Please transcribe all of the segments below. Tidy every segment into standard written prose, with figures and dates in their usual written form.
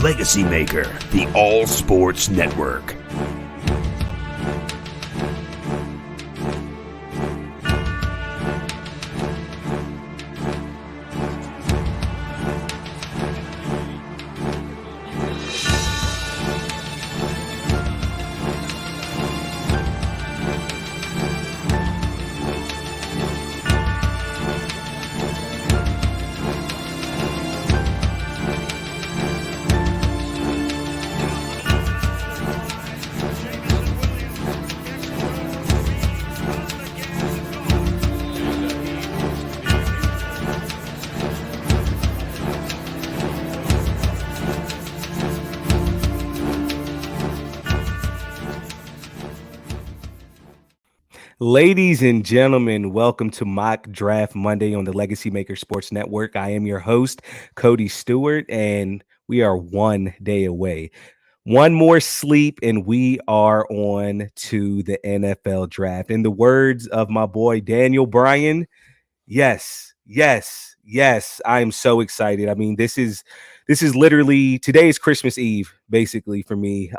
LegacyMaker, the All Sports Network. Ladies and gentlemen, welcome to Mock Draft Monday on the LegacyMaker Sports Network. I am your host, Cody Stewart, and we are 1 day away. One more sleep, and we are on to the NFL Draft. In the words of my boy Daniel Bryan, yes. I'm so excited. I mean, this is literally, today is Christmas Eve, basically, for me.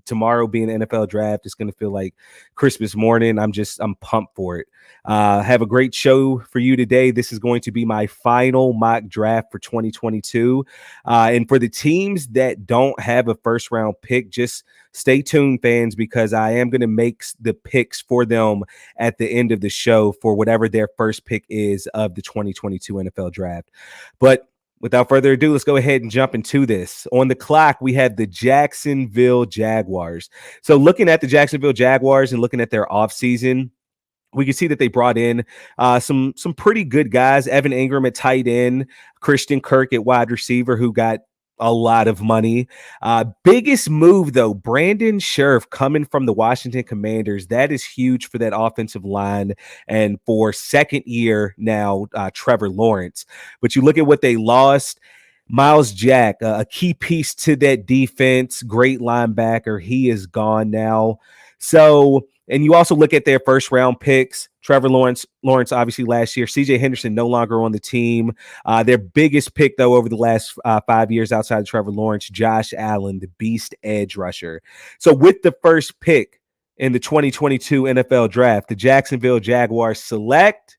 Tomorrow being the NFL Draft, it's going to feel like Christmas morning. I'm pumped for it. Have a great show for you today. This is going to be my final mock draft for 2022. And for the teams that don't have a first round pick, just stay tuned, fans, because I am going to make the picks for them at the end of the show for whatever their first pick is of the 2022 NFL Draft. But without further ado, let's go ahead and jump into this. On the clock, we have the Jacksonville Jaguars. So looking at the Jacksonville Jaguars and looking at their offseason, we can see that they brought in some pretty good guys. Evan Ingram at tight end, Christian Kirk at wide receiver, who got a lot of money. Biggest move, though, Brandon Scherff coming from the Washington Commanders. That is huge for that offensive line. And for second year now, Trevor Lawrence. But you look at what they lost. Miles Jack, a key piece to that defense, great linebacker. He is gone now. So, and you also look at their first round picks. Trevor Lawrence obviously last year. CJ Henderson no longer on the team. Their biggest pick, though, over the last 5 years outside of Trevor Lawrence, Josh Allen, the beast edge rusher. So with the first pick in the 2022 NFL Draft, the Jacksonville Jaguars select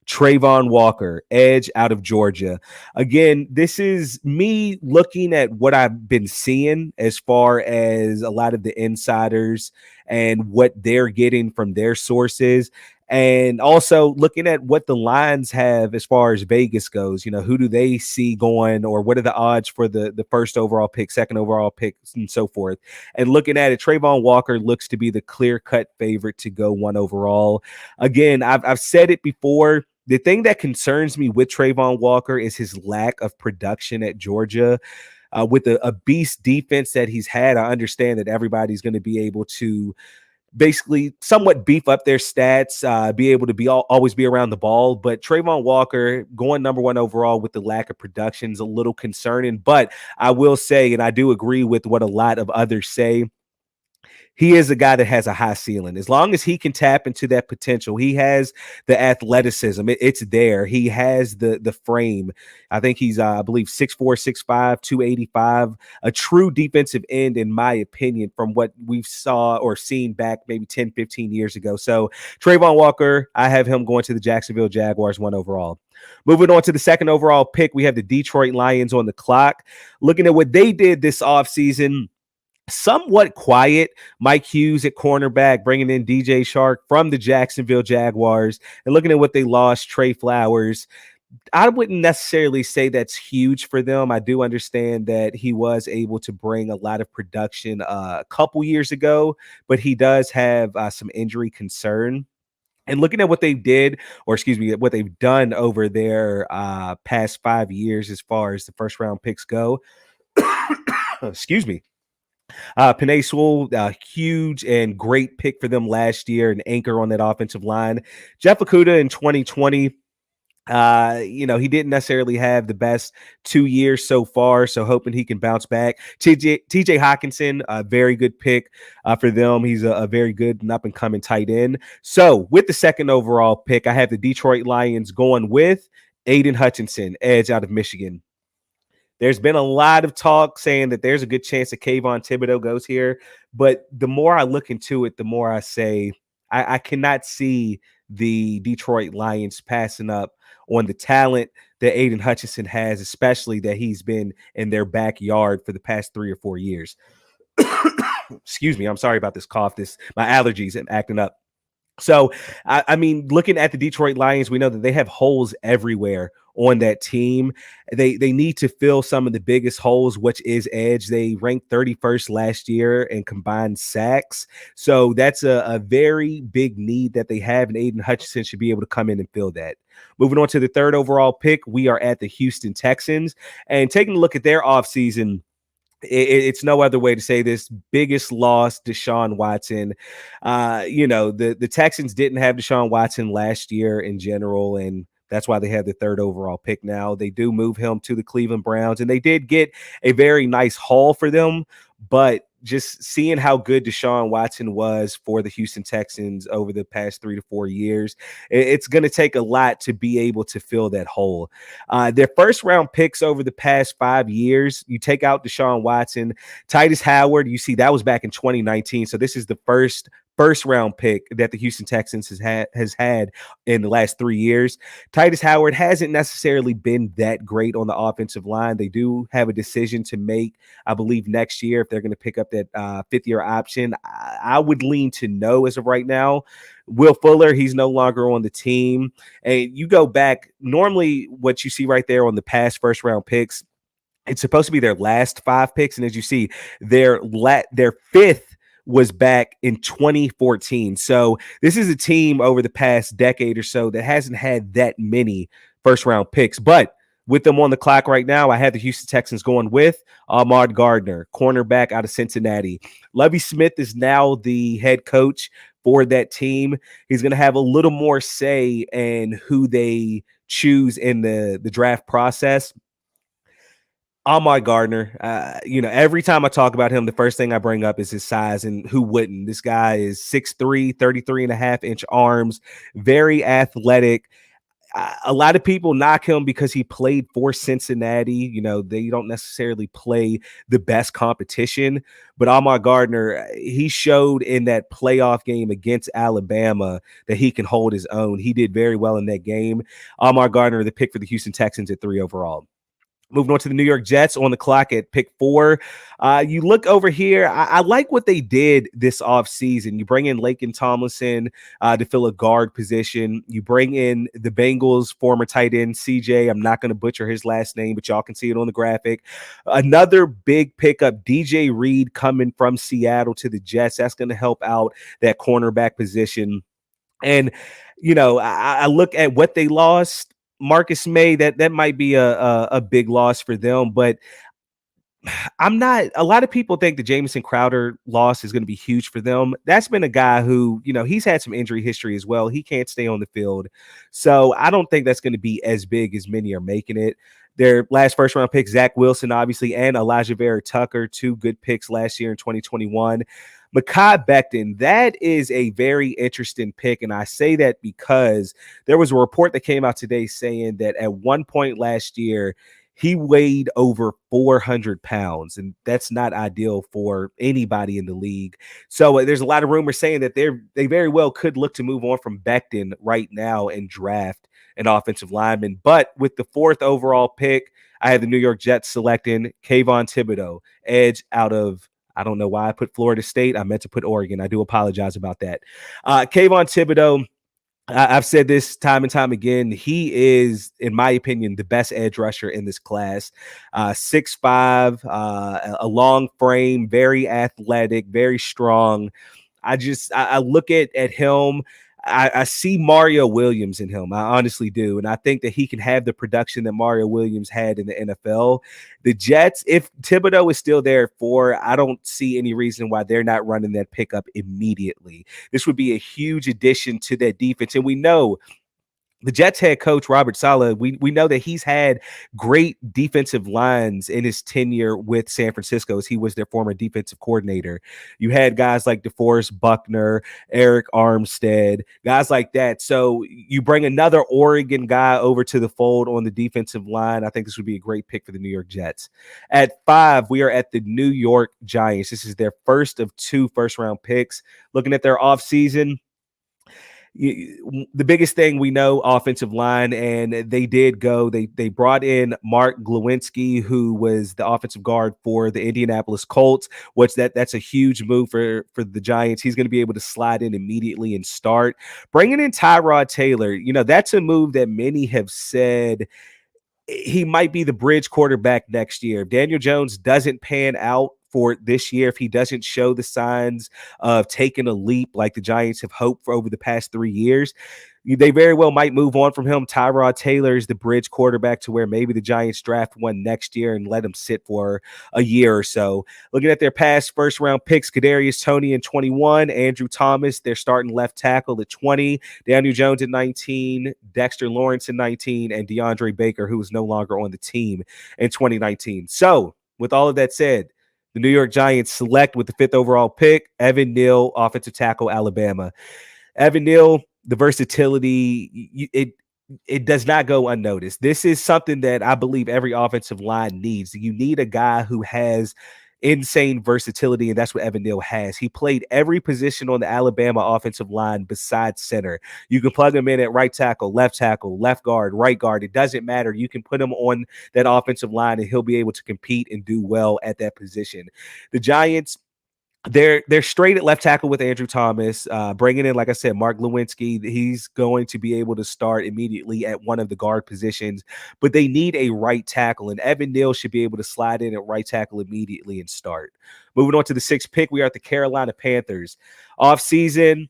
Trayvon Walker, edge out of Georgia. Again, this is me looking at what I've been seeing as far as a lot of the insiders and what they're getting from their sources. And also looking at what the lines have as far as Vegas goes. You know, who do they see going, or what are the odds for the first overall pick, second overall pick, and so forth. And looking at it, Trayvon Walker looks to be the clear-cut favorite to go 1 overall. Again, I've said it before. The thing that concerns me with Trayvon Walker is his lack of production at Georgia. With a beast defense that he's had, I understand that everybody's going to be able to basically somewhat beef up their stats, be able to always be around the ball. But Trayvon Walker going number 1 overall with the lack of production is a little concerning. But I will say, and I do agree with what a lot of others say, he is a guy that has a high ceiling. As long as he can tap into that potential, he has the athleticism. It's there. He has the frame. I think he's, I believe, 6'4", 6'5", 285, a true defensive end, in my opinion, from what we've saw or seen back maybe 10, 15 years ago. So Trayvon Walker, I have him going to the Jacksonville Jaguars 1 overall. Moving on to the second overall pick, we have the Detroit Lions on the clock. Looking at what they did this offseason, somewhat quiet. Mike Hughes at cornerback, bringing in DJ Shark from the Jacksonville Jaguars, and looking at what they lost, Trey Flowers. I wouldn't necessarily say that's huge for them. I do understand that he was able to bring a lot of production a couple years ago, but he does have some injury concern. And looking at what they did, or excuse me, what they've done over their past 5 years as far as the first round picks go, excuse me. Penei Sewell, huge and great pick for them last year, an anchor on that offensive line. Jeff Okudah in 2020, he didn't necessarily have the best 2 years so far, so hoping he can bounce back. TJ Hockenson, a very good pick for them. He's a very good and up-and-coming tight end. So with the second overall pick, I have the Detroit Lions going with Aiden Hutchinson, edge out of Michigan. There's been a lot of talk saying that there's a good chance that Kayvon Thibodeau goes here. But the more I look into it, the more I say I cannot see the Detroit Lions passing up on the talent that Aiden Hutchinson has, especially that he's been in their backyard for the past 3 or 4 years. Excuse me. I'm sorry about this cough. My allergies acting up. So, I mean, looking at the Detroit Lions, we know that they have holes everywhere on that team. They need to fill some of the biggest holes, which is edge. They ranked 31st last year in combined sacks. So that's a very big need that they have, and Aiden Hutchinson should be able to come in and fill that. Moving on to the third overall pick, we are at the Houston Texans. And taking a look at their offseason, it's no other way to say this. Biggest loss, Deshaun Watson. The Texans didn't have Deshaun Watson last year in general, and that's why they have the third overall pick now. They do move him to the Cleveland Browns, and they did get a very nice haul for them, but just seeing how good Deshaun Watson was for the Houston Texans over the past 3 to 4 years, it's going to take a lot to be able to fill that hole. Their first round picks over the past 5 years, you take out Deshaun Watson, Titus Howard, you see that was back in 2019. So this is the first round pick that the Houston Texans has had in the last 3 years. Titus Howard hasn't necessarily been that great on the offensive line. They do have a decision to make, I believe, next year if they're going to pick up that 5th-year option. I would lean to no as of right now. Will Fuller, he's no longer on the team. And you go back, normally what you see right there on the past first-round picks, it's supposed to be their last 5 picks. And as you see, their 5th was back in 2014. So this is a team over the past decade or so that hasn't had that many first-round picks. But with them on the clock right now, I had the Houston Texans going with Ahmad Gardner, cornerback out of Cincinnati. Lovie Smith is now the head coach for that team. He's going to have a little more say in who they choose in the draft process. Ahmad Gardner, every time I talk about him, the first thing I bring up is his size, and who wouldn't? This guy is 6'3", 33.5-inch arms, very athletic. A lot of people knock him because he played for Cincinnati. They don't necessarily play the best competition, but Ahmad Gardner, he showed in that playoff game against Alabama that he can hold his own. He did very well in that game. Ahmad Gardner, the pick for the Houston Texans at 3 overall. Moving on to the New York Jets on the clock at pick 4. You look over here. I like what they did this offseason. You bring in Laken Tomlinson to fill a guard position. You bring in the Bengals former tight end CJ. I'm not going to butcher his last name, but y'all can see it on the graphic. Another big pickup, DJ Reed coming from Seattle to the Jets. That's going to help out that cornerback position. And, I look at what they lost. Marcus May, that might be a big loss for them, but I'm not. A lot of people think the Jamison Crowder loss is going to be huge for them. That's been a guy who, he's had some injury history as well. He can't stay on the field. So I don't think that's going to be as big as many are making it. Their last first round pick, Zach Wilson, obviously, and Elijah Vera Tucker, 2 good picks last year in 2021. Mekhi Becton, that is a very interesting pick, and I say that because there was a report that came out today saying that at one point last year, he weighed over 400 pounds, and that's not ideal for anybody in the league. So there's a lot of rumors saying that they very well could look to move on from Becton right now and draft an offensive lineman. But with the 4th overall pick, I had the New York Jets selecting Kayvon Thibodeau, edge out of, I don't know why I put Florida State. I meant to put Oregon. I do apologize about that. Kayvon Thibodeau, I've said this time and time again. He is, in my opinion, the best edge rusher in this class. 6'5", a long frame, very athletic, very strong. I look at him. I see Mario Williams in him. I honestly do. And I think that he can have the production that Mario Williams had in the NFL. The Jets, if Thibodeau is still there at 4, I don't see any reason why they're not running that pickup immediately. This would be a huge addition to that defense. And we know The Jets head coach, Robert Saleh, we know that he's had great defensive lines in his tenure with San Francisco as he was their former defensive coordinator. You had guys like DeForest Buckner, Eric Armstead, guys like that. So you bring another Oregon guy over to the fold on the defensive line. I think this would be a great pick for the New York Jets. At 5, we are at the New York Giants. This is their first of 2 first-round picks. Looking at their offseason, the biggest thing we know, offensive line, and they brought in Mark Glowinski, who was the offensive guard for the Indianapolis Colts, which that's a huge move for the Giants. He's going to be able to slide in immediately and start. Bringing in Tyrod Taylor, that's a move that many have said he might be the bridge quarterback next year. If Daniel Jones doesn't pan out for this year, if he doesn't show the signs of taking a leap like the Giants have hoped for over the past 3 years, they very well might move on from him. Tyrod Taylor is the bridge quarterback to where maybe the Giants draft one next year and let him sit for a year or so. Looking at their past first-round picks, Kadarius Toney in 21, Andrew Thomas, their starting left tackle at 20, Daniel Jones at 19, Dexter Lawrence at 19, and DeAndre Baker, who is no longer on the team in 2019. So, with all of that said, the New York Giants select with the 5th overall pick, Evan Neal, offensive tackle, Alabama. Evan Neal, the versatility, it does not go unnoticed. This is something that I believe every offensive line needs. You need a guy who has insane versatility, and that's what Evan Neal has. He played every position on the Alabama offensive line besides center. You can plug him in at right tackle, left guard, right guard. It doesn't matter. You can put him on that offensive line, and he'll be able to compete and do well at that position. The Giants, they're straight at left tackle with Andrew Thomas, bringing in, like I said, Mark Lewinsky. He's going to be able to start immediately at one of the guard positions, but they need a right tackle, and Evan Neal should be able to slide in at right tackle immediately and start. Moving on to the 6th pick, we are at the Carolina Panthers. Offseason,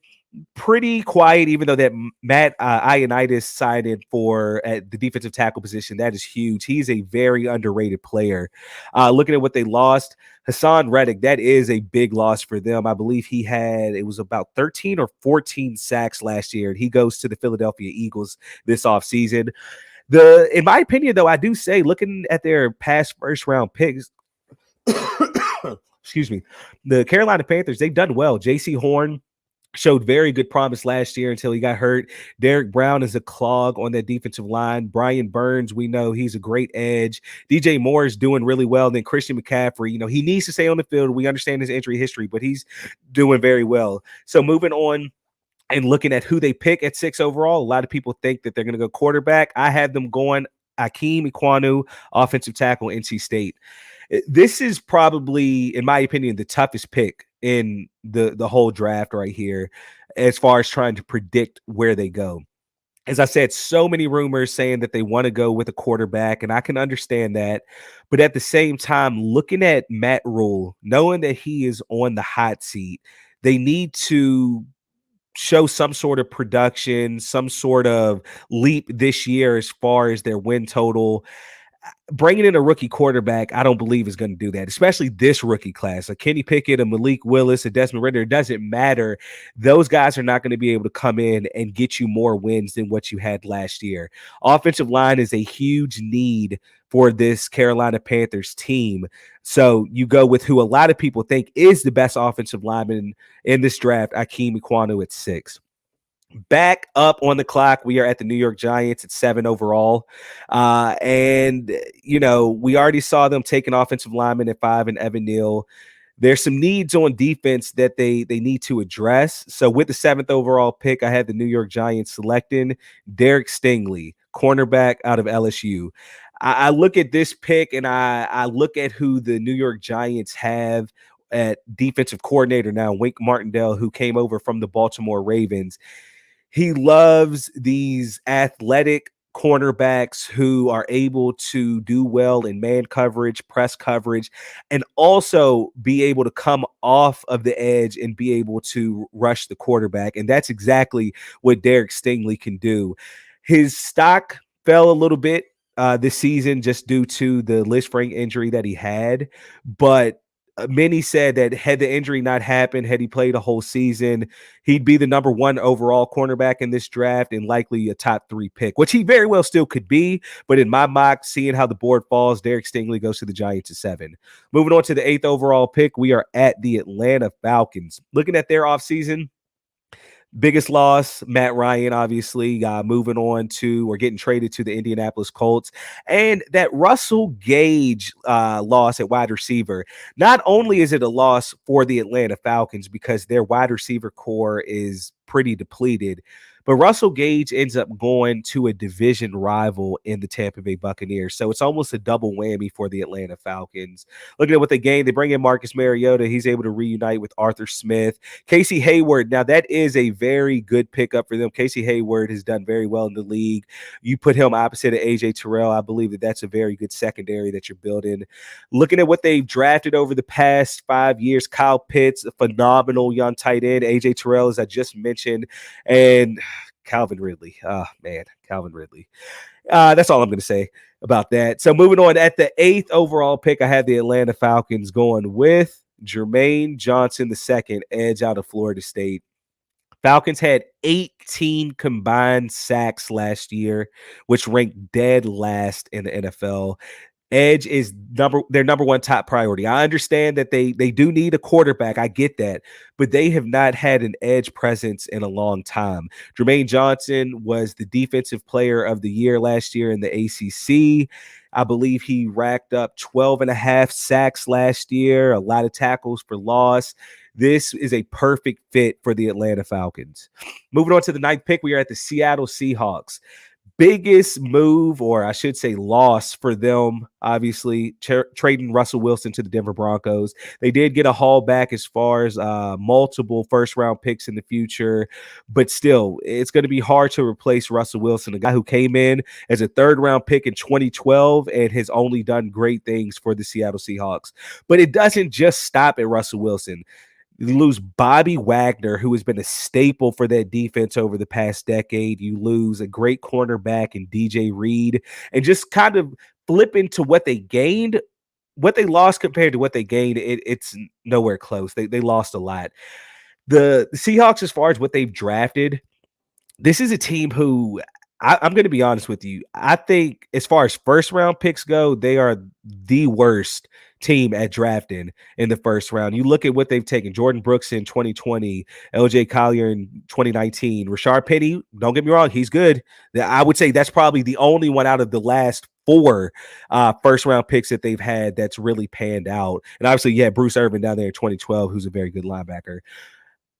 pretty quiet, even though that Matt Ioannidis signed in for at the defensive tackle position. That is huge. He's a very underrated player. Looking at what they lost, Hassan Reddick, that is a big loss for them. I believe it was about 13 or 14 sacks last year, and he goes to the Philadelphia Eagles this offseason. In my opinion, though, I do say, looking at their past first-round picks, excuse me, the Carolina Panthers, they've done well. J.C. Horn showed very good promise last year until he got hurt. Derek Brown is a clog on that defensive line. Brian Burns, we know he's a great edge. DJ Moore is doing really well. Then Christian McCaffrey, he needs to stay on the field. We understand his injury history, but he's doing very well. So moving on and looking at who they pick at 6 overall, a lot of people think that they're going to go quarterback. I had them going Akeem Ikwanu, offensive tackle, NC State. This is probably, in my opinion, the toughest pick in the whole draft right here, as far as trying to predict where they go. As I said, so many rumors saying that they want to go with a quarterback, and I can understand that. But at the same time, looking at Matt Rule, knowing that he is on the hot seat, they need to show some sort of production, some sort of leap this year as far as their win total. Bringing in a rookie quarterback, I don't believe is going to do that, especially this rookie class. A Kenny Pickett, a Malik Willis, a Desmond Ritter, it doesn't matter. Those guys are not going to be able to come in and get you more wins than what you had last year. Offensive line is a huge need for this Carolina Panthers team. So you go with who a lot of people think is the best offensive lineman in this draft, Akeem Ikwanu at 6. Back up on the clock, we are at the New York Giants at 7 overall. And we already saw them take an offensive lineman at 5 and Evan Neal. There's some needs on defense that they need to address. So with the 7th overall pick, I had the New York Giants selecting Derek Stingley, cornerback out of LSU. I look at this pick and I look at who the New York Giants have at defensive coordinator now, Wink Martindale, who came over from the Baltimore Ravens. He loves these athletic cornerbacks who are able to do well in man coverage, press coverage, and also be able to come off of the edge and be able to rush the quarterback. And that's exactly what Derek Stingley can do. His stock fell a little bit this season just due to the Lisfranc injury that he had, but many said that had the injury not happened, had he played a whole season, he'd be the number 1 overall cornerback in this draft and likely a top 3 pick, which he very well still could be. But in my mock, seeing how the board falls, Derek Stingley goes to the Giants at 7. Moving on to the 8th overall pick, we are at the Atlanta Falcons. Looking at their offseason, biggest loss, Matt Ryan, obviously, moving on to or getting traded to the Indianapolis Colts. And that Russell Gage loss at wide receiver. Not only is it a loss for the Atlanta Falcons because their wide receiver core is pretty depleted, but Russell Gage ends up going to a division rival in the Tampa Bay Buccaneers. So it's almost a double whammy for the Atlanta Falcons. Looking at what they gained, they bring in Marcus Mariota. He's able to reunite with Arthur Smith. Casey Hayward, now that is a very good pickup for them. Casey Hayward has done very well in the league. You put him opposite of A.J. Terrell, I believe that that's a very good secondary that you're building. Looking at what they've drafted over the past 5 years, Kyle Pitts, a phenomenal young tight end. A.J. Terrell, as I just mentioned, and Calvin Ridley. Oh, man, Calvin Ridley. That's all I'm going to say about that. So moving on, at the 8th overall pick, I had the Atlanta Falcons going with Jermaine Johnson II, edge out of Florida State. Falcons had 18 combined sacks last year, which ranked dead last in the NFL. Edge is their number 1 top priority. I understand that they do need a quarterback. I get that, but they have not had an edge presence in a long time. Jermaine Johnson was the defensive player of the year last year in the ACC. I believe he racked up 12 and a half sacks last year, a lot of tackles for loss. This is a perfect fit for the Atlanta Falcons. Moving on to the 9th pick, we are at the Seattle Seahawks. Biggest move, or I should say loss for them, obviously, trading Russell Wilson to the Denver Broncos. They did get a haul back as far as multiple first-round picks in the future, but still, it's going to be hard to replace Russell Wilson, a guy who came in as a third-round pick in 2012 and has only done great things for the Seattle Seahawks. But it doesn't just stop at Russell Wilson. You lose Bobby Wagner, who has been a staple for that defense over the past decade. You lose a great cornerback in DJ Reed, and just kind of flip into what they gained, what they lost compared to what they gained. It's nowhere close. They lost a lot. The Seahawks, as far as what they've drafted, this is a team who I'm going to be honest with you. I think as far as first round picks go, they are the worst team at drafting in the first round. You look at what they've taken: Jordan Brooks in 2020, LJ Collier in 2019, Rashard Penny. Don't get me wrong, he's good. I would say that's probably the only one out of the last 4 first round picks that they've had that's really panned out. And obviously, yeah, Bruce Irvin down there in 2012, who's a very good linebacker.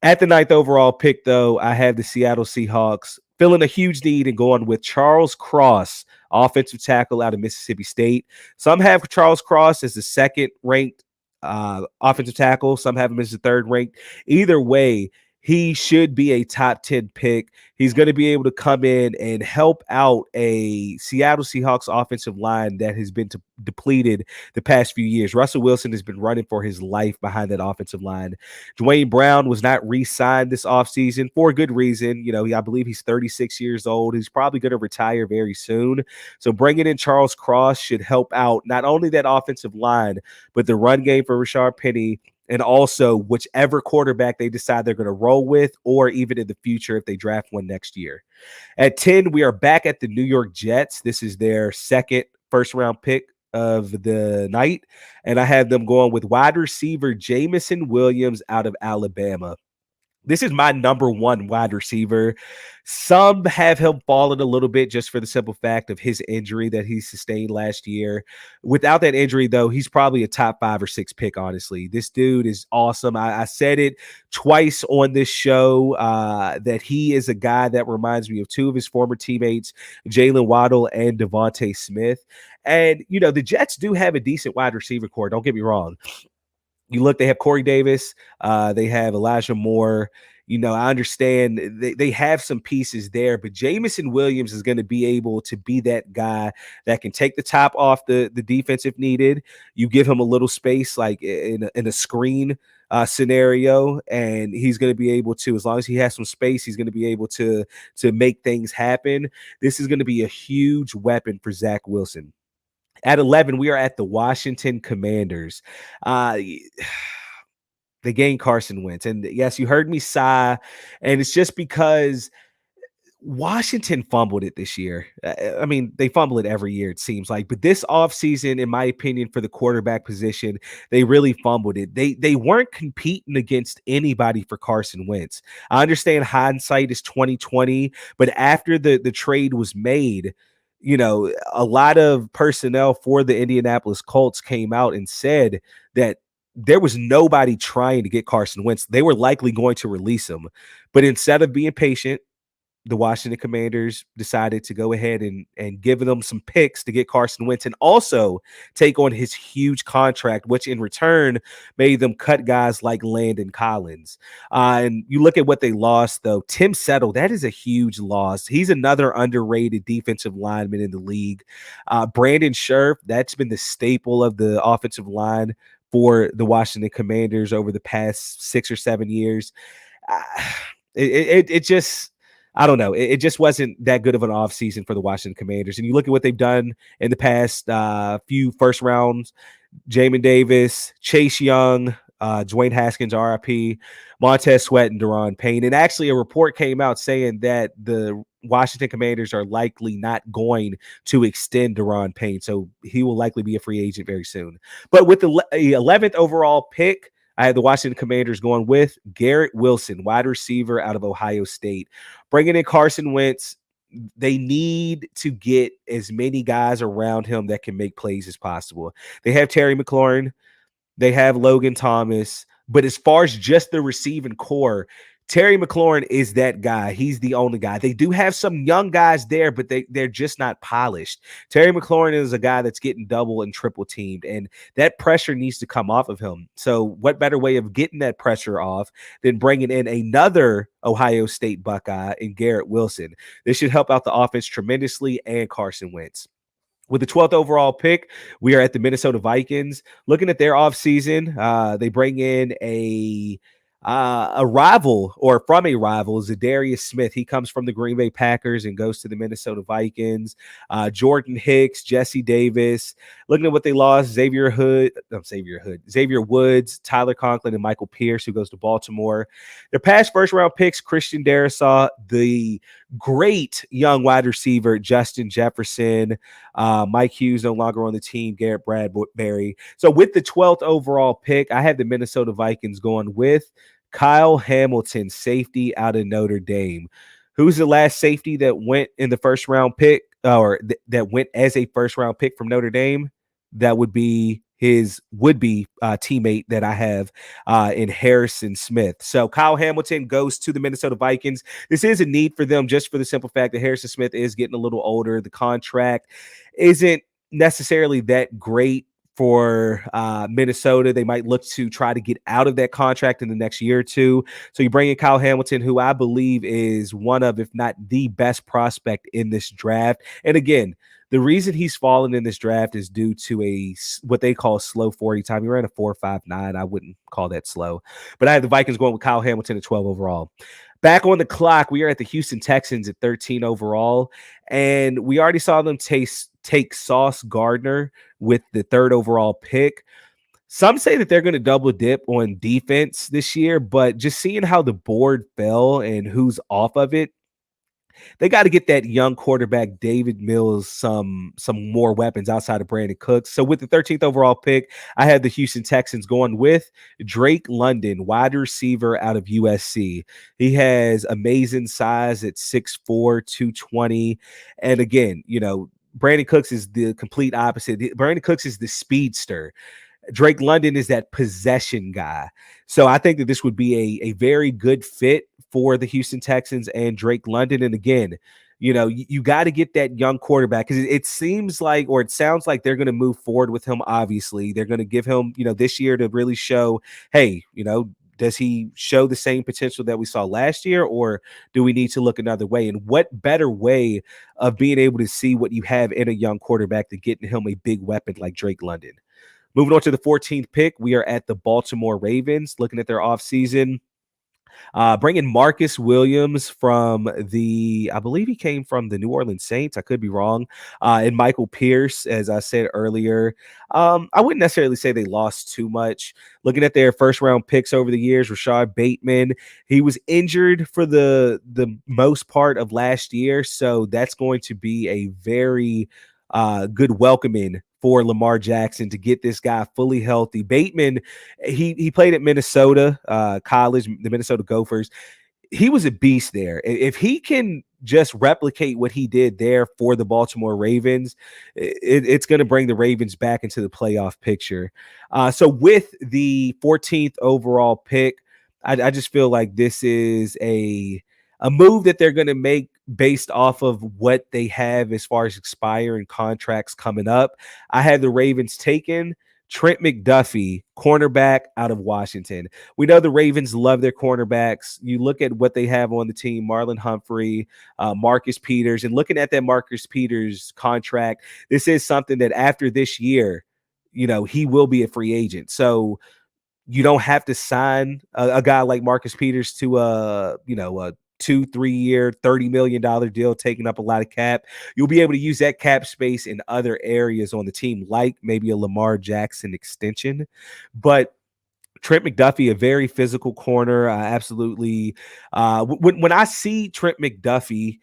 At the 9th overall pick, though, I have the Seattle Seahawks filling a huge need and going with Charles Cross, offensive tackle out of Mississippi State. Some have Charles Cross as the second-ranked offensive tackle. Some have him as the third-ranked. Either way, he should be a top 10 pick. He's going to be able to come in and help out a Seattle Seahawks offensive line that has been depleted the past few years. Russell Wilson has been running for his life behind that offensive line. Dwayne Brown was not re-signed this offseason for a good reason. You know, I believe he's 36 years old. He's probably going to retire very soon. So bringing in Charles Cross should help out not only that offensive line, but the run game for Rashard Penny, and also whichever quarterback they decide they're going to roll with, or even in the future if they draft one next year. At 10, we are back at the New York Jets. This is their second first-round pick of the night, and I have them going with wide receiver Jamison Williams out of Alabama. This is my number 1 wide receiver. Some have him fallen a little bit just for the simple fact of his injury that he sustained last year. Without that injury, though, he's probably a top 5 or 6 pick, honestly. This dude is awesome. I said it twice on this show that he is a guy that reminds me of 2 of his former teammates, Jalen Waddle and Devonte Smith. And, you know, the Jets do have a decent wide receiver core. Don't get me wrong. You look, they have Corey Davis, they have Elijah Moore. You know, I understand they have some pieces there, but Jamison Williams is going to be able to be that guy that can take the top off the defense if needed. You give him a little space, like in a screen scenario, and he's going to be able to, as long as he has some space, he's going to be able to make things happen. This is going to be a huge weapon for Zach Wilson. At 11, we are at the Washington Commanders. They gained Carson Wentz. And yes, you heard me sigh. And it's just because Washington fumbled it this year. I mean, they fumble it every year, it seems like. But this offseason, in my opinion, for the quarterback position, they really fumbled it. They weren't competing against anybody for Carson Wentz. I understand hindsight is 2020, but after the trade was made, a lot of personnel for the Indianapolis Colts came out and said that there was nobody trying to get Carson Wentz. They were likely going to release him. But instead of being patient, the Washington Commanders decided to go ahead and give them some picks to get Carson Wentz and also take on his huge contract, which in return made them cut guys like Landon Collins. And you look at what they lost, though. Tim Settle, that is a huge loss. He's another underrated defensive lineman in the league. Brandon Scherf, that's been the staple of the offensive line for the Washington Commanders over the past 6 or 7 years. It just... I don't know. It just wasn't that good of an offseason for the Washington Commanders. And you look at what they've done in the past few first rounds: Jamin Davis, Chase Young, Dwayne Haskins, RIP, Montez Sweat, and Daron Payne. And actually, a report came out saying that the Washington Commanders are likely not going to extend Daron Payne. So he will likely be a free agent very soon. But with the 11th overall pick, I had the Washington Commanders going with Garrett Wilson, wide receiver out of Ohio State. Bringing in Carson Wentz, they need to get as many guys around him that can make plays as possible. They have Terry McLaurin. They have Logan Thomas. But as far as just the receiving core, Terry McLaurin is that guy. He's the only guy. They do have some young guys there, but they're just not polished. Terry McLaurin is a guy that's getting double and triple teamed, and that pressure needs to come off of him. So what better way of getting that pressure off than bringing in another Ohio State Buckeye in Garrett Wilson? This should help out the offense tremendously and Carson Wentz. With the 12th overall pick, we are at the Minnesota Vikings. Looking at their offseason, they bring in a rival, or from a rival, Zadarius Smith. He comes from the Green Bay Packers and goes to the Minnesota Vikings. Jordan Hicks, Jesse Davis. Looking at what they lost: Xavier Woods, Tyler Conklin, and Michael Pierce, who goes to Baltimore. Their past first-round picks: Christian Darrisaw, the great young wide receiver Justin Jefferson, Mike Hughes no longer on the team, Garrett Bradbury. So with the 12th overall pick, I have the Minnesota Vikings going with Kyle Hamilton, safety out of Notre Dame. Who's the last safety that went in the first round pick, or that went as a first round pick from Notre Dame? That would be his would-be teammate that I have in Harrison Smith. So Kyle Hamilton goes to the Minnesota Vikings. This is a need for them, just for the simple fact that Harrison Smith is getting a little older. The contract isn't necessarily that great for Minnesota. They might look to try to get out of that contract in the next year or two. So you bring in Kyle Hamilton, who I believe is one of, if not the best prospect in this draft. And again, the reason he's fallen in this draft is due to what they call a slow 40 time. He ran a 4.59. I wouldn't call that slow. But I had the Vikings going with Kyle Hamilton at 12 overall. Back on the clock, we are at the Houston Texans at 13 overall. And we already saw them take Sauce Gardner with the 3rd overall pick. Some say that they're going to double dip on defense this year, but just seeing how the board fell and who's off of it, they got to get that young quarterback David Mills some more weapons outside of Brandon Cooks. So with the 13th overall pick, I had the Houston Texans going with Drake London, wide receiver out of USC. He has amazing size at 6'4", 220. And again, Brandon Cooks is the complete opposite. Brandon Cooks is the speedster. Drake London is that possession guy. So I think that this would be a very good fit for the Houston Texans and Drake London. And again, you got to get that young quarterback, because it seems like, or it sounds like, they're going to move forward with him. Obviously, they're going to give him, this year to really show, hey, does he show the same potential that we saw last year, or do we need to look another way? And what better way of being able to see what you have in a young quarterback than getting him a big weapon like Drake London? Moving on to the 14th pick, we are at the Baltimore Ravens. Looking at their offseason, Bringing Marcus Williams from I believe he came from the New Orleans Saints. I could be wrong. And Michael Pierce, as I said earlier. I wouldn't necessarily say they lost too much. Looking at their first round picks over the years, Rashad Bateman, he was injured for the most part of last year. So that's going to be a very good welcoming for Lamar Jackson to get this guy fully healthy. Bateman, he played at Minnesota college, the Minnesota Gophers. He was a beast there. If he can just replicate what he did there for the Baltimore Ravens, it's going to bring the Ravens back into the playoff picture. So with the 14th overall pick, I just feel like this is a move that they're going to make based off of what they have as far as expiring contracts coming up. I had the Ravens taken Trent McDuffie, cornerback out of Washington. We know the Ravens love their cornerbacks. You look at what they have on the team, Marlon Humphrey, Marcus Peters, and looking at that Marcus Peters contract, this is something that after this year, he will be a free agent. So you don't have to sign a guy like Marcus Peters to a 2-3 year, $30 million deal, taking up a lot of cap. You'll be able to use that cap space in other areas on the team, like maybe a Lamar Jackson extension. But Trent McDuffie, a very physical corner. Absolutely. When I see Trent McDuffie,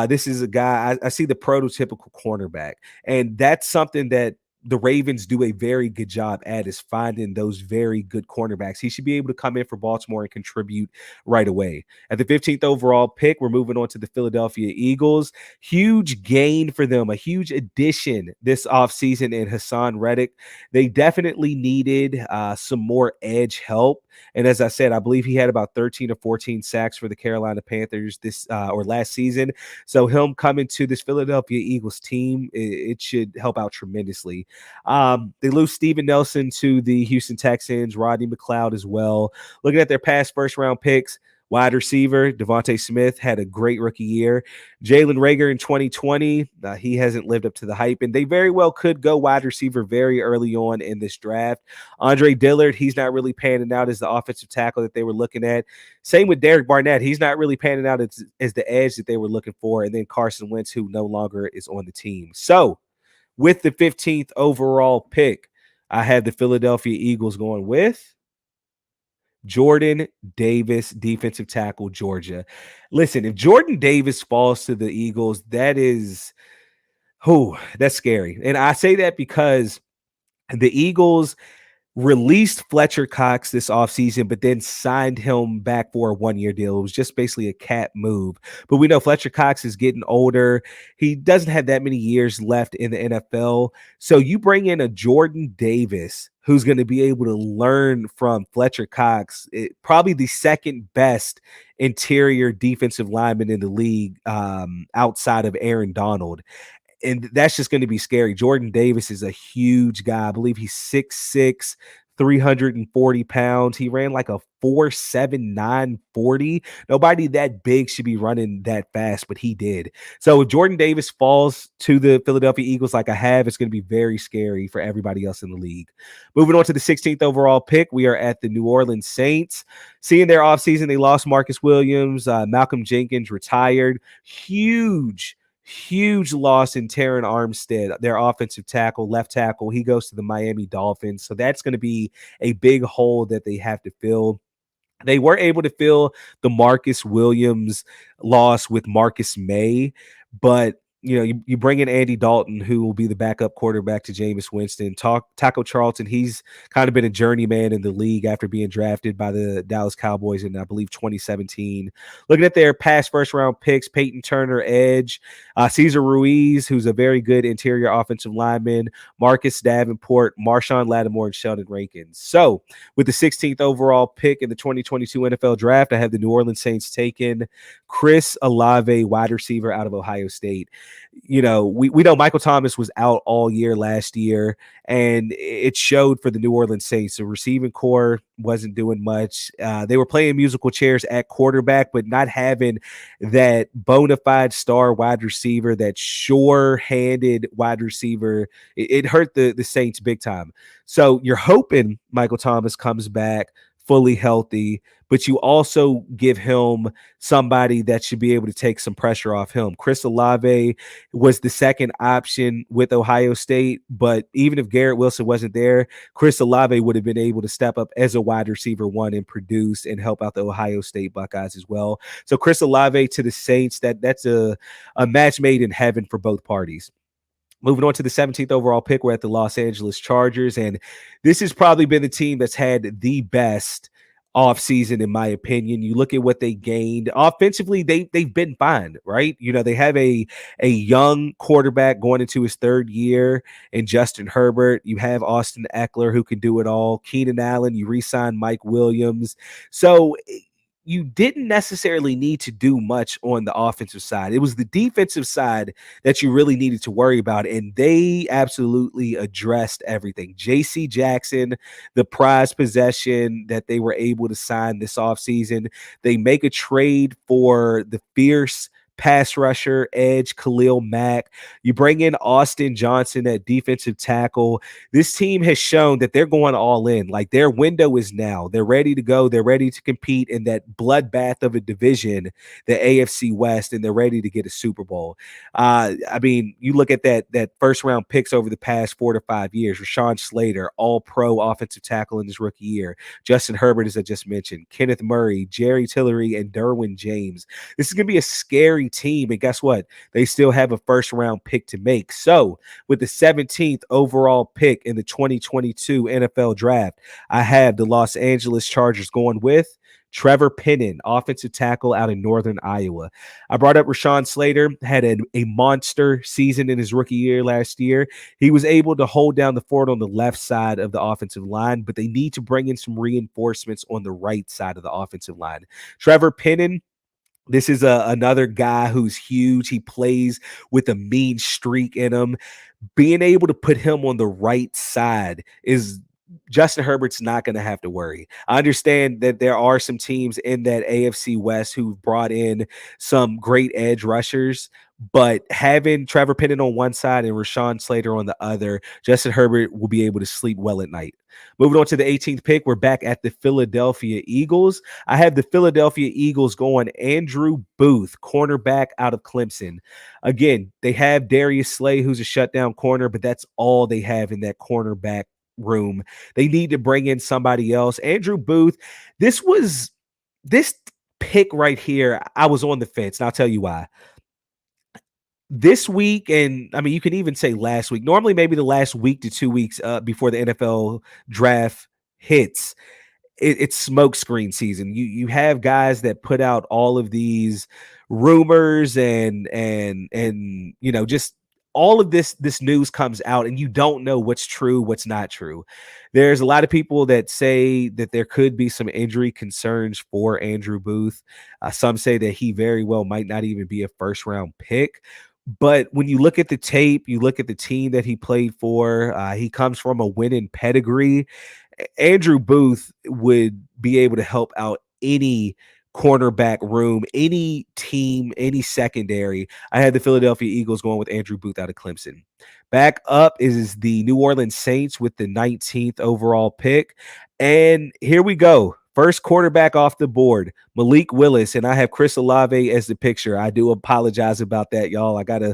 this is a guy, I see the prototypical cornerback. And that's something that the Ravens do a very good job at, is finding those very good cornerbacks. He should be able to come in for Baltimore and contribute right away. At the 15th overall pick, we're moving on to the Philadelphia Eagles. Huge gain for them, a huge addition this offseason in Hassan Reddick. They definitely needed some more edge help. And as I said, I believe he had about 13 or 14 sacks for the Carolina Panthers last season. So him coming to this Philadelphia Eagles team, it should help out tremendously. They lose Steven Nelson to the Houston Texans, Rodney McLeod as well. Looking at their past first-round picks, wide receiver Devonte Smith had a great rookie year. Jalen Reagor in 2020, he hasn't lived up to the hype, and they very well could go wide receiver very early on in this draft. Andre Dillard, he's not really panning out as the offensive tackle that they were looking at. Same with Derek Barnett. He's not really panning out as the edge that they were looking for. And then Carson Wentz, who no longer is on the team. So with the 15th overall pick, I had the Philadelphia Eagles going with Jordan Davis, defensive tackle, Georgia. Listen, if Jordan Davis falls to the Eagles, that's scary. And I say that because the Eagles released Fletcher Cox this offseason, but then signed him back for a one-year deal. It was just basically a cap move. But we know Fletcher Cox is getting older. He doesn't have that many years left in the NFL. So you bring in a Jordan Davis who's going to be able to learn from Fletcher Cox, probably the second best interior defensive lineman in the league outside of Aaron Donald. And that's just going to be scary. Jordan Davis is a huge guy. I believe he's 6'6", 340 pounds. He ran like a 4.79 40. Nobody that big should be running that fast, but he did. So if Jordan Davis falls to the Philadelphia Eagles like I have, it's going to be very scary for everybody else in the league. Moving on to the 16th overall pick, we are at the New Orleans Saints. Seeing their offseason, they lost Marcus Williams. Malcolm Jenkins retired. Huge loss in Terron Armstead, their offensive tackle, left tackle. He goes to the Miami Dolphins. So that's going to be a big hole that they have to fill. They were able to fill the Marcus Williams loss with Marcus May, but you bring in Andy Dalton, who will be the backup quarterback to Jameis Winston. Taco Charlton, he's kind of been a journeyman in the league after being drafted by the Dallas Cowboys in, I believe, 2017. Looking at their past first-round picks, Peyton Turner, edge, Cesar Ruiz, who's a very good interior offensive lineman, Marcus Davenport, Marshawn Lattimore, and Sheldon Rankins. So with the 16th overall pick in the 2022 NFL Draft, I have the New Orleans Saints taking Chris Olave, wide receiver out of Ohio State. We know Michael Thomas was out all year last year, and it showed for the New Orleans Saints. The receiving core wasn't doing much. They were playing musical chairs at quarterback, but not having that bona fide star wide receiver, that sure-handed wide receiver. It hurt the Saints big time. So you're hoping Michael Thomas comes back fully healthy, but you also give him somebody that should be able to take some pressure off him. Chris Olave was the second option with Ohio State, but even if Garrett Wilson wasn't there, Chris Olave would have been able to step up as a wide receiver one and produce and help out the Ohio State Buckeyes as well. So Chris Olave to the Saints, that's a match made in heaven for both parties. Moving on to the 17th overall pick, we're at the Los Angeles Chargers, and this has probably been the team that's had the best offseason, in my opinion. You look at what they gained offensively, they've been fine, right? You know, they have a young quarterback going into his third year in Justin Herbert. You have Austin Eckler, who can do it all. Keenan Allen, you re-sign Mike Williams. So you didn't necessarily need to do much on the offensive side. It was the defensive side that you really needed to worry about, and they absolutely addressed everything. J.C. Jackson, the prized possession that they were able to sign this offseason. They make a trade for the fierce pass rusher, edge, Khalil Mack. You bring in Austin Johnson at defensive tackle. This team has shown that they're going all in. Like, their window is now. They're ready to go. They're ready to compete in that bloodbath of a division, the AFC West, and they're ready to get a Super Bowl. I mean, you look at that first round picks over the past 4 to 5 years. Rashawn Slater, all-pro offensive tackle in his rookie year. Justin Herbert, as I just mentioned. Kenneth Murray, Jerry Tillery, and Derwin James. This is going to be a scary team, and guess what? They still have a first round pick to make. So with the 17th overall pick in the 2022 NFL draft, I have the Los Angeles Chargers going with Trevor Pennant, offensive tackle out of Northern Iowa. I brought up Rashawn Slater, had a monster season in his rookie year last year. He was able to hold down the fort on the left side of the offensive line, but they need to bring in some reinforcements on the right side of the offensive line. Trevor Pennant, this is another guy who's huge. He plays with a mean streak in him. Being able to put him on the right side is Justin Herbert's not going to have to worry. I understand that there are some teams in that AFC West who've brought in some great edge rushers, but having Trevor Pennant on one side and Rashawn Slater on the other, Justin Herbert will be able to sleep well at night. Moving on to the 18th pick, we're back at the Philadelphia Eagles. I have the Philadelphia Eagles going Andrew Booth, cornerback out of Clemson. Again, they have Darius Slay, who's a shutdown corner, but that's all they have in that cornerback room. They need to bring in somebody else. Andrew Booth, this pick right here, I was on the fence, and I'll tell you why. This week, and I mean, you can even say last week, normally maybe the last week to 2 weeks before the NFL draft hits, it's smokescreen season. You have guys that put out all of these rumors and you know, just all of this news comes out, and you don't know what's true, what's not true. There's a lot of people that say that there could be some injury concerns for Andrew Booth. Some say that he very well might not even be a first round pick. But when you look at the tape, you look at the team that he played for, he comes from a winning pedigree. Andrew Booth would be able to help out any cornerback room, any team, any secondary. I had the Philadelphia Eagles going with Andrew Booth out of Clemson. Back up is the New Orleans Saints with the 19th overall pick. And here we go. First quarterback off the board, Malik Willis, and I have Chris Olave as the picture. I do apologize about that, y'all. I got to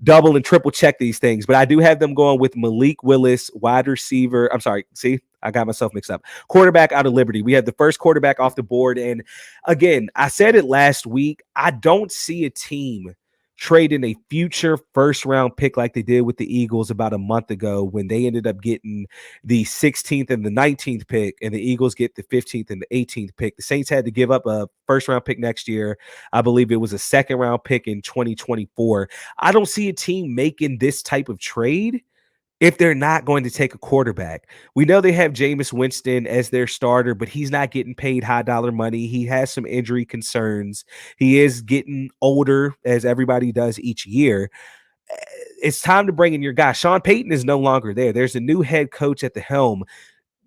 double and triple check these things, but I do have them going with Malik Willis, wide receiver. I'm sorry. See, I got myself mixed up. Quarterback out of Liberty. We have the first quarterback off the board. And again, I said it last week. I don't see a team trading a future first round pick like they did with the Eagles about a month ago when they ended up getting the 16th and the 19th pick, and the Eagles get the 15th and the 18th pick. The Saints had to give up a first round pick next year. I believe it was a second round pick in 2024. I don't see a team making this type of trade if they're not going to take a quarterback. We know they have Jameis Winston as their starter, but he's not getting paid high dollar money. He has some injury concerns. He is getting older, as everybody does each year. It's time to bring in your guy. Sean Payton is no longer there. There's a new head coach at the helm.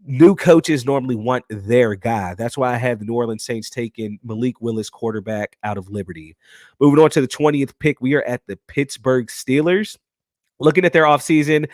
New coaches normally want their guy. That's why I have the New Orleans Saints taking Malik Willis, quarterback out of Liberty. Moving on to the 20th pick, we are at the Pittsburgh Steelers Looking at their offseason,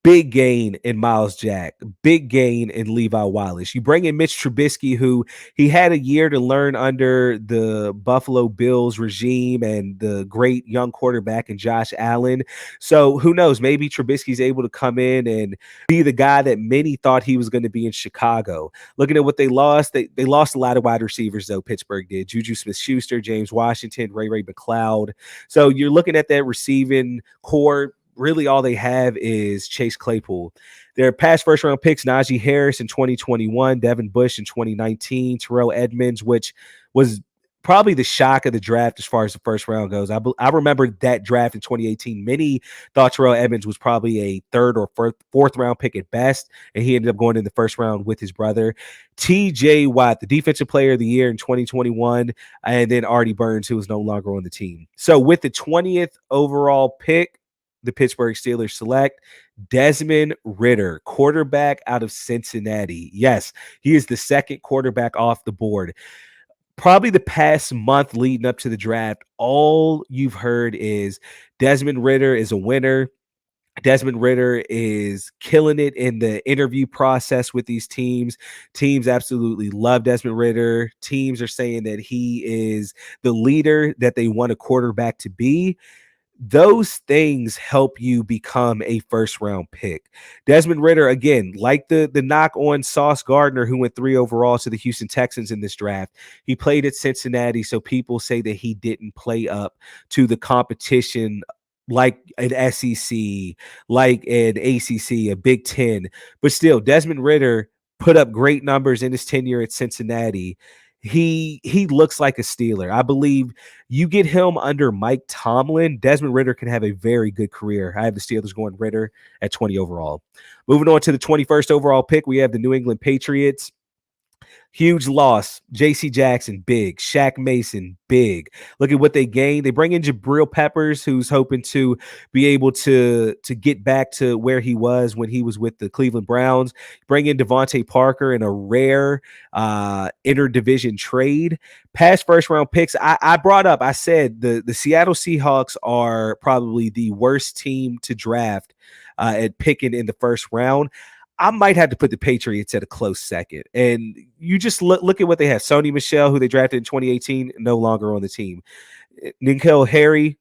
big gain in Miles Jack, big gain in Levi Wallace. You bring in Mitch Trubisky, who he had a year to learn under the Buffalo Bills regime and the great young quarterback in Josh Allen. So who knows? Maybe Trubisky's able to come in and be the guy that many thought he was going to be in Chicago. Looking at what they lost, they lost a lot of wide receivers, though. Pittsburgh did. Juju Smith-Schuster, James Washington, Ray McLeod. So you're looking at that receiving core. Really, all they have is Chase Claypool. Their past first-round picks, Najee Harris in 2021, Devin Bush in 2019, Terrell Edmonds, which was probably the shock of the draft as far as the first round goes. I remember that draft in 2018. Many thought Terrell Edmonds was probably a third or fourth round pick at best, and he ended up going in the first round with his brother. TJ Watt, the defensive player of the year in 2021, and then Artie Burns, who was no longer on the team. So with the 20th overall pick, the Pittsburgh Steelers select Desmond Ritter, quarterback out of Cincinnati. Yes, he is the second quarterback off the board. Probably the past month leading up to the draft, all you've heard is Desmond Ritter is a winner. Desmond Ritter is killing it in the interview process with these teams. Teams absolutely love Desmond Ritter. Teams are saying that he is the leader that they want a quarterback to be. Those things help you become a first-round pick. Desmond Ritter, again, like the knock on Sauce Gardner, who went 3 overall to the Houston Texans in this draft, he played at Cincinnati, so people say that he didn't play up to the competition like an SEC, like an ACC, a Big Ten. But still, Desmond Ritter put up great numbers in his tenure at Cincinnati. He looks like a Steeler. I believe you get him under Mike Tomlin, Desmond Ritter can have a very good career. I have the Steelers going Ritter at 20 overall. Moving on to the 21st overall pick, we have the New England Patriots. Huge loss. J.C. Jackson, big. Shaq Mason, big. Look at what they gained. They bring in Jabril Peppers, who's hoping to be able to get back to where he was when he was with the Cleveland Browns. Bring in Devontae Parker in a rare interdivision trade. Past first-round picks, I said the Seattle Seahawks are probably the worst team to draft at picking in the first round. I might have to put the Patriots at a close second. And you just look at what they have. Sony Michel, who they drafted in 2018, no longer on the team. N'Keal Harry,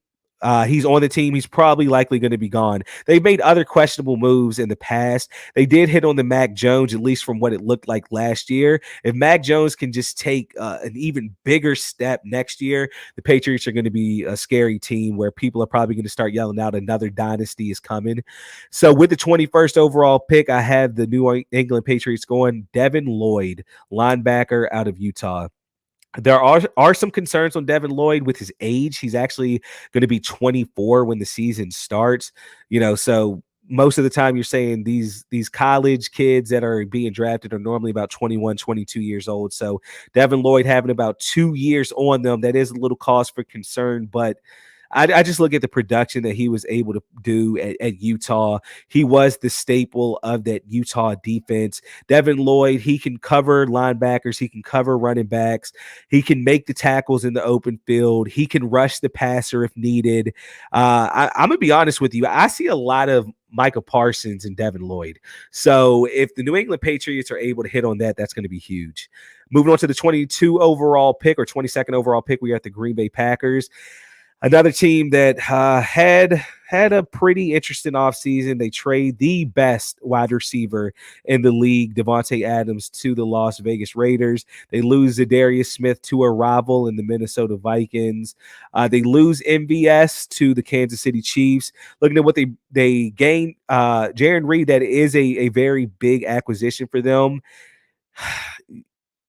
he's on the team. He's probably likely going to be gone. They've made other questionable moves in the past. They did hit on the Mac Jones, at least from what it looked like last year. If Mac Jones can just take an even bigger step next year, the Patriots are going to be a scary team where people are probably going to start yelling out another dynasty is coming. So with the 21st overall pick, I have the New England Patriots going Devin Lloyd, linebacker out of Utah. There are some concerns on Devin Lloyd with his age. He's actually going to be 24 when the season starts. So most of the time you're saying these college kids that are being drafted are normally about 21, 22 years old. So Devin Lloyd having about 2 years on them, that is a little cause for concern, but I just look at the production that he was able to do at Utah. He was the staple of that Utah defense. Devin Lloyd, he can cover linebackers. He can cover running backs. He can make the tackles in the open field. He can rush the passer if needed. I'm going to be honest with you. I see a lot of Micah Parsons and Devin Lloyd. So if the New England Patriots are able to hit on that, that's going to be huge. Moving on to the 22 overall pick or 22nd overall pick, we are at the Green Bay Packers. Another team that had a pretty interesting offseason. They trade the best wide receiver in the league, Devontae Adams, to the Las Vegas Raiders. They lose Zadarius Smith to a rival in the Minnesota Vikings. They lose MVS to the Kansas City Chiefs. Looking at what they gained, Jaron Reed, that is a very big acquisition for them.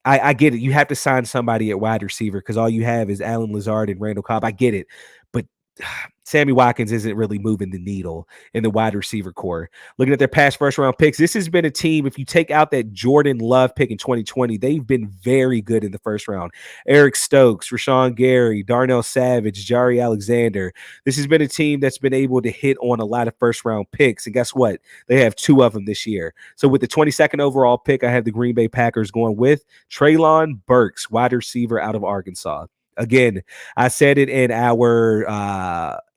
I get it. You have to sign somebody at wide receiver because all you have is Allen Lazard and Randall Cobb. I get it. But Sammy Watkins isn't really moving the needle in the wide receiver core. Looking at their past first-round picks, this has been a team, if you take out that Jordan Love pick in 2020, they've been very good in the first round. Eric Stokes, Rashawn Gary, Darnell Savage, Jari Alexander. This has been a team that's been able to hit on a lot of first-round picks, and guess what? They have 2 of them this year. So with the 22nd overall pick, I have the Green Bay Packers going with Treylon Burks, wide receiver out of Arkansas. Again, I said it in our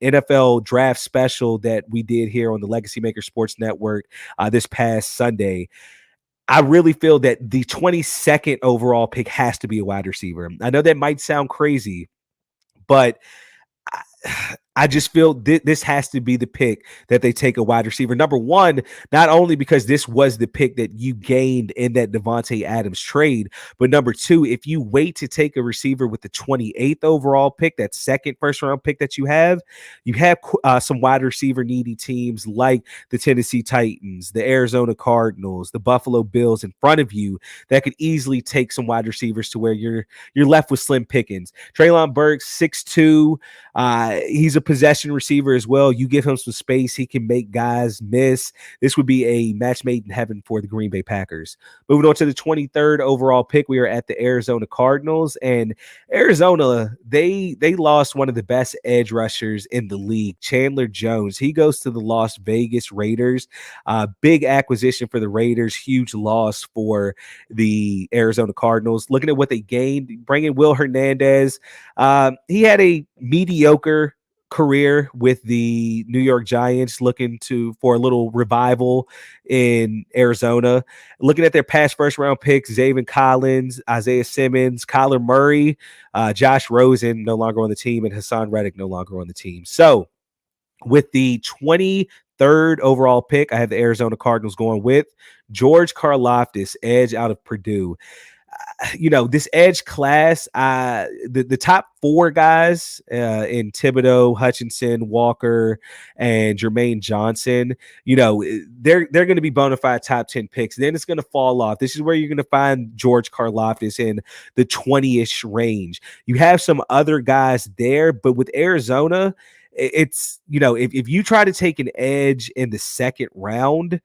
NFL draft special that we did here on the Legacy Maker Sports Network this past Sunday. I really feel that the 22nd overall pick has to be a wide receiver. I know that might sound crazy, but I just feel this has to be the pick that they take a wide receiver. Number one, not only because this was the pick that you gained in that Devonte Adams trade, but number two, if you wait to take a receiver with the 28th overall pick, that second first round pick that you have some wide receiver needy teams like the Tennessee Titans, the Arizona Cardinals, the Buffalo Bills in front of you that could easily take some wide receivers to where you're left with slim pickings. Treylon Burks, 6'2". He's a possession receiver as well. You give him some space, he can make guys miss. This would be a match made in heaven for the Green Bay Packers. Moving on to the 23rd overall pick, we are at the Arizona Cardinals, and Arizona, they lost one of the best edge rushers in the league, Chandler Jones. He goes to the Las Vegas Raiders. Big acquisition for the Raiders, huge loss for the Arizona Cardinals. Looking at what they gained, bringing Will Hernandez. He had a mediocre career with the New York Giants, looking for a little revival in Arizona. Looking at their past first round picks, Zaven Collins, Isaiah Simmons, Kyler Murray, Josh Rosen no longer on the team, and Hassan Reddick no longer on the team. So with the 23rd overall pick, I have the Arizona Cardinals going with George Karlaftis, edge out of Purdue. This edge class, the top four guys in Thibodeau, Hutchinson, Walker, and Jermaine Johnson, they're going to be bona fide top 10 picks. Then it's going to fall off. This is where you're going to find George Karlaftis in the 20-ish range. You have some other guys there, but with Arizona, it's, if you try to take an edge in the second round,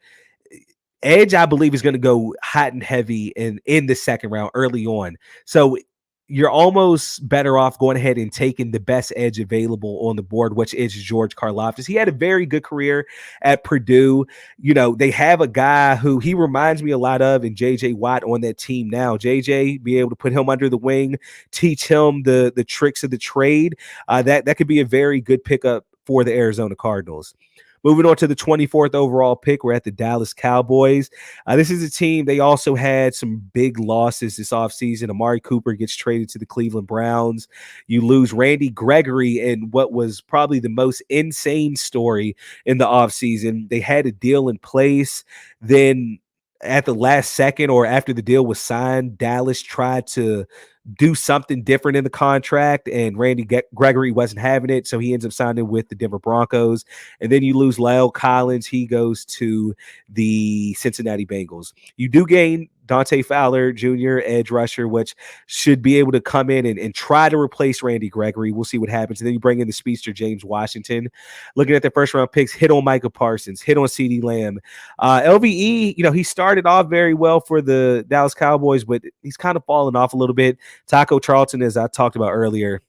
edge, I believe, is going to go hot and heavy in the second round early on. So you're almost better off going ahead and taking the best edge available on the board, which is George Karlaftis. He had a very good career at Purdue. They have a guy who he reminds me a lot of in J.J. Watt on that team now. J.J., be able to put him under the wing, teach him the tricks of the trade. That could be a very good pickup for the Arizona Cardinals. Moving on to the 24th overall pick, we're at the Dallas Cowboys. This is a team, they also had some big losses this offseason. Amari Cooper gets traded to the Cleveland Browns. You lose Randy Gregory in what was probably the most insane story in the offseason. They had a deal in place. Then at the last second, or after the deal was signed, Dallas tried to do something different in the contract, and Randy Gregory wasn't having it, so he ends up signing with the Denver Broncos. And then you lose La'el Collins. He goes to the Cincinnati Bengals. You do gain Dante Fowler Jr., edge rusher, which should be able to come in and try to replace Randy Gregory. We'll see what happens. And then you bring in the speedster James Washington. Looking at their first round picks, hit on Micah Parsons, hit on CeeDee Lamb. LVE, he started off very well for the Dallas Cowboys, but he's kind of fallen off a little bit. Taco Charlton, as I talked about earlier,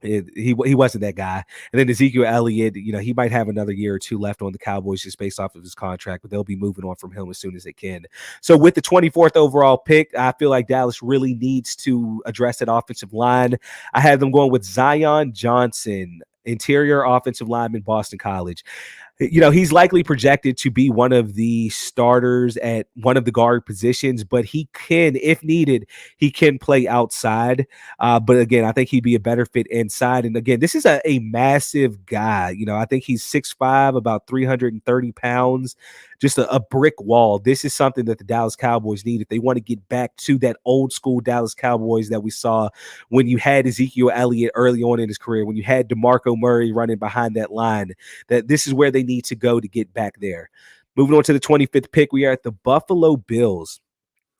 he wasn't that guy. And then Ezekiel Elliott, he might have another year or two left on the Cowboys just based off of his contract, but they'll be moving on from him as soon as they can. So with the 24th overall pick, I feel like Dallas really needs to address that offensive line. I have them going with Zion Johnson, interior offensive lineman, Boston College. He's likely projected to be one of the starters at one of the guard positions, but he can, if needed, he can play outside. But again, I think he'd be a better fit inside. And again, this is a massive guy. I think he's 6'5", about 330 pounds, just a brick wall. This is something that the Dallas Cowboys need if they want to get back to that old school Dallas Cowboys that we saw when you had Ezekiel Elliott early on in his career, when you had DeMarco Murray running behind that line. That this is where they need to go to get back there. Moving on to the 25th pick, we are at the Buffalo Bills.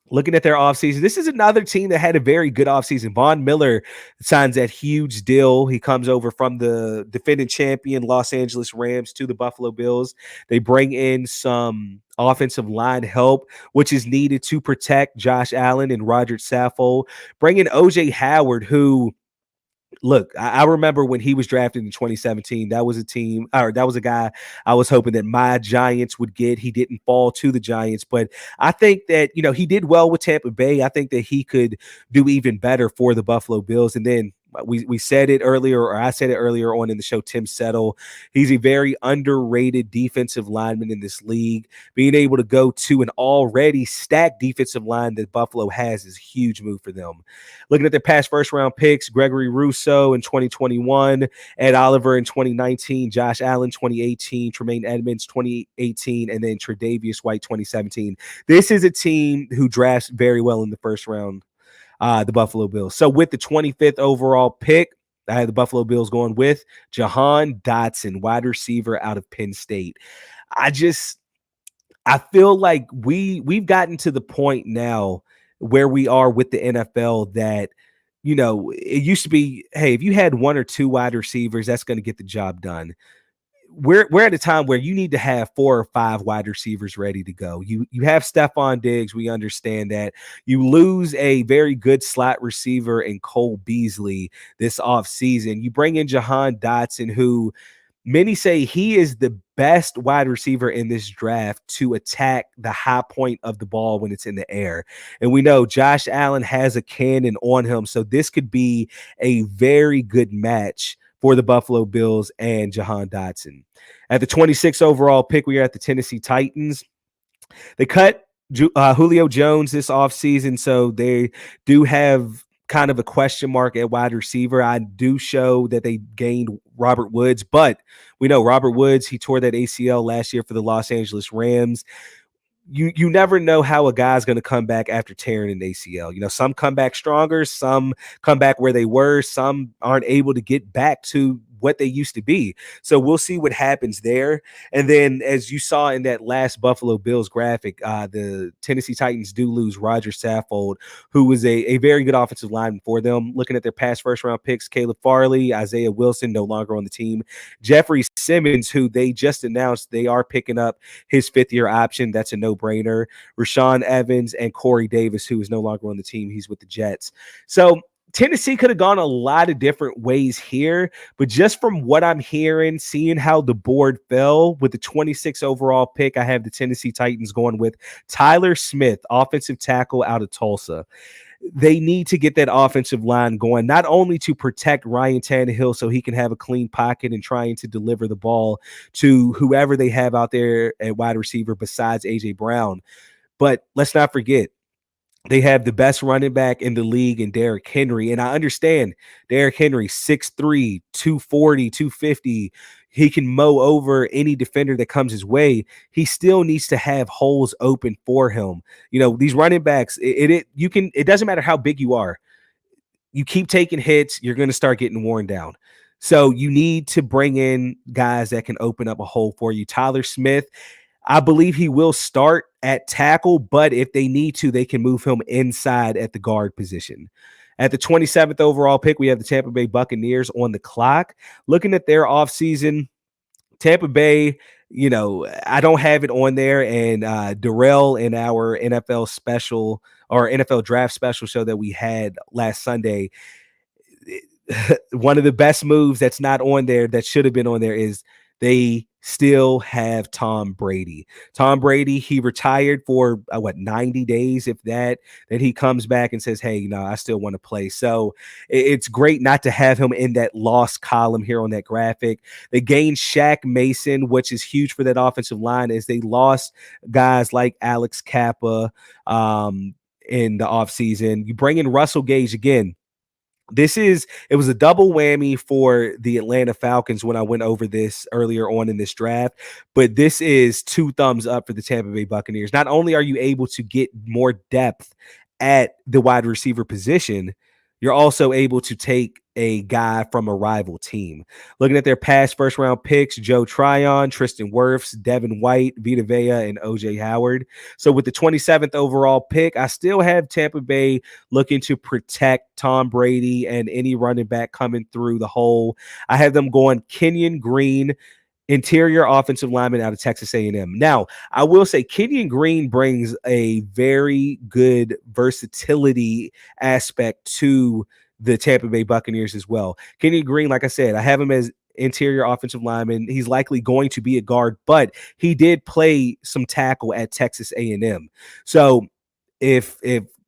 Looking at their offseason, this is another team that had a very good offseason. Von Miller signs that huge deal. He comes over from the defending champion Los Angeles Rams to the Buffalo Bills. They bring in some offensive line help, which is needed to protect Josh Allen and Roger Saffold. Bring in O.J. Howard, who, look, I remember when he was drafted in 2017, that was a guy I was hoping that my Giants would get. He didn't fall to the Giants, but I think that, he did well with Tampa Bay. I think that he could do even better for the Buffalo Bills. And then we said it earlier, or I said it earlier on in the show, Tim Settle. He's a very underrated defensive lineman in this league. Being able to go to an already stacked defensive line that Buffalo has is a huge move for them. Looking at their past first-round picks, Gregory Rousseau in 2021, Ed Oliver in 2019, Josh Allen 2018, Tremaine Edmonds 2018, and then Tre'Davious White 2017. This is a team who drafts very well in the first round, the Buffalo Bills. So with the 25th overall pick, I had the Buffalo Bills going with Jahan Dotson, wide receiver out of Penn State. I feel like we've gotten to the point now where we are with the NFL that, it used to be, hey, if you had one or two wide receivers, that's going to get the job done. We're at a time where you need to have 4 or 5 wide receivers ready to go. You have Stephon Diggs. We understand that. You lose a very good slot receiver in Cole Beasley this offseason. You bring in Jahan Dotson, who many say he is the best wide receiver in this draft to attack the high point of the ball when it's in the air. And we know Josh Allen has a cannon on him, so this could be a very good match for the Buffalo Bills and Jahan Dotson. At the 26th overall pick, we are at the Tennessee Titans. They cut Julio Jones this offseason, so they do have kind of a question mark at wide receiver. I do show that they gained Robert Woods, but we know Robert Woods, he tore that ACL last year for the Los Angeles Rams. You never know how a guy's going to come back after tearing an ACL. Some come back stronger, some come back where they were, some aren't able to get back to what they used to be. So we'll see what happens there. And then, as you saw in that last Buffalo Bills graphic, the Tennessee Titans do lose Roger Saffold, who was a very good offensive lineman for them. Looking at their past first-round picks, Caleb Farley, Isaiah Wilson, no longer on the team. Jeffrey Simmons, who they just announced they are picking up his 5th-year option. That's a no-brainer. Rashawn Evans and Corey Davis, who is no longer on the team. He's with the Jets. So Tennessee could have gone a lot of different ways here, but just from what I'm hearing, seeing how the board fell with the 26th overall pick, I have the Tennessee Titans going with Tyler Smith, offensive tackle out of Tulsa. They need to get that offensive line going, not only to protect Ryan Tannehill so he can have a clean pocket and trying to deliver the ball to whoever they have out there at wide receiver besides A.J. Brown, but let's not forget, they have the best running back in the league in Derrick Henry. And I understand Derrick Henry, 6'3", 240, 250. He can mow over any defender that comes his way. He still needs to have holes open for him. These running backs, it doesn't matter how big you are. You keep taking hits, you're going to start getting worn down. So you need to bring in guys that can open up a hole for you. Tyler Smith, I believe he will start at tackle, but if they need to, they can move him inside at the guard position. At the 27th overall pick, we have the Tampa Bay Buccaneers on the clock. Looking at their offseason, Tampa Bay, I don't have it on there, and Darrell in our NFL special or NFL draft special show that we had last Sunday, one of the best moves that's not on there that should have been on there is they still have Tom Brady. Tom Brady, he retired for 90 days, if that. Then he comes back and says, hey, I still want to play. So it's great not to have him in that lost column here on that graphic. They gained Shaq Mason, which is huge for that offensive line, as they lost guys like Alex Kappa in the offseason. You bring in Russell Gage again. It was a double whammy for the Atlanta Falcons when I went over this earlier on in this draft, but this is 2 thumbs up for the Tampa Bay Buccaneers. Not only are you able to get more depth at the wide receiver position, you're also able to take a guy from a rival team. Looking at their past first-round picks, Joe Tryon, Tristan Wirfs, Devin White, Vita Vea, and O.J. Howard. So with the 27th overall pick, I still have Tampa Bay looking to protect Tom Brady and any running back coming through the hole. I have them going Kenyon Green, interior offensive lineman out of Texas A&M. Now, I will say Kenyon Green brings a very good versatility aspect to the Tampa Bay Buccaneers as well. Kenyon Green, like I said, I have him as interior offensive lineman. He's likely going to be a guard, but he did play some tackle at Texas A&M. So if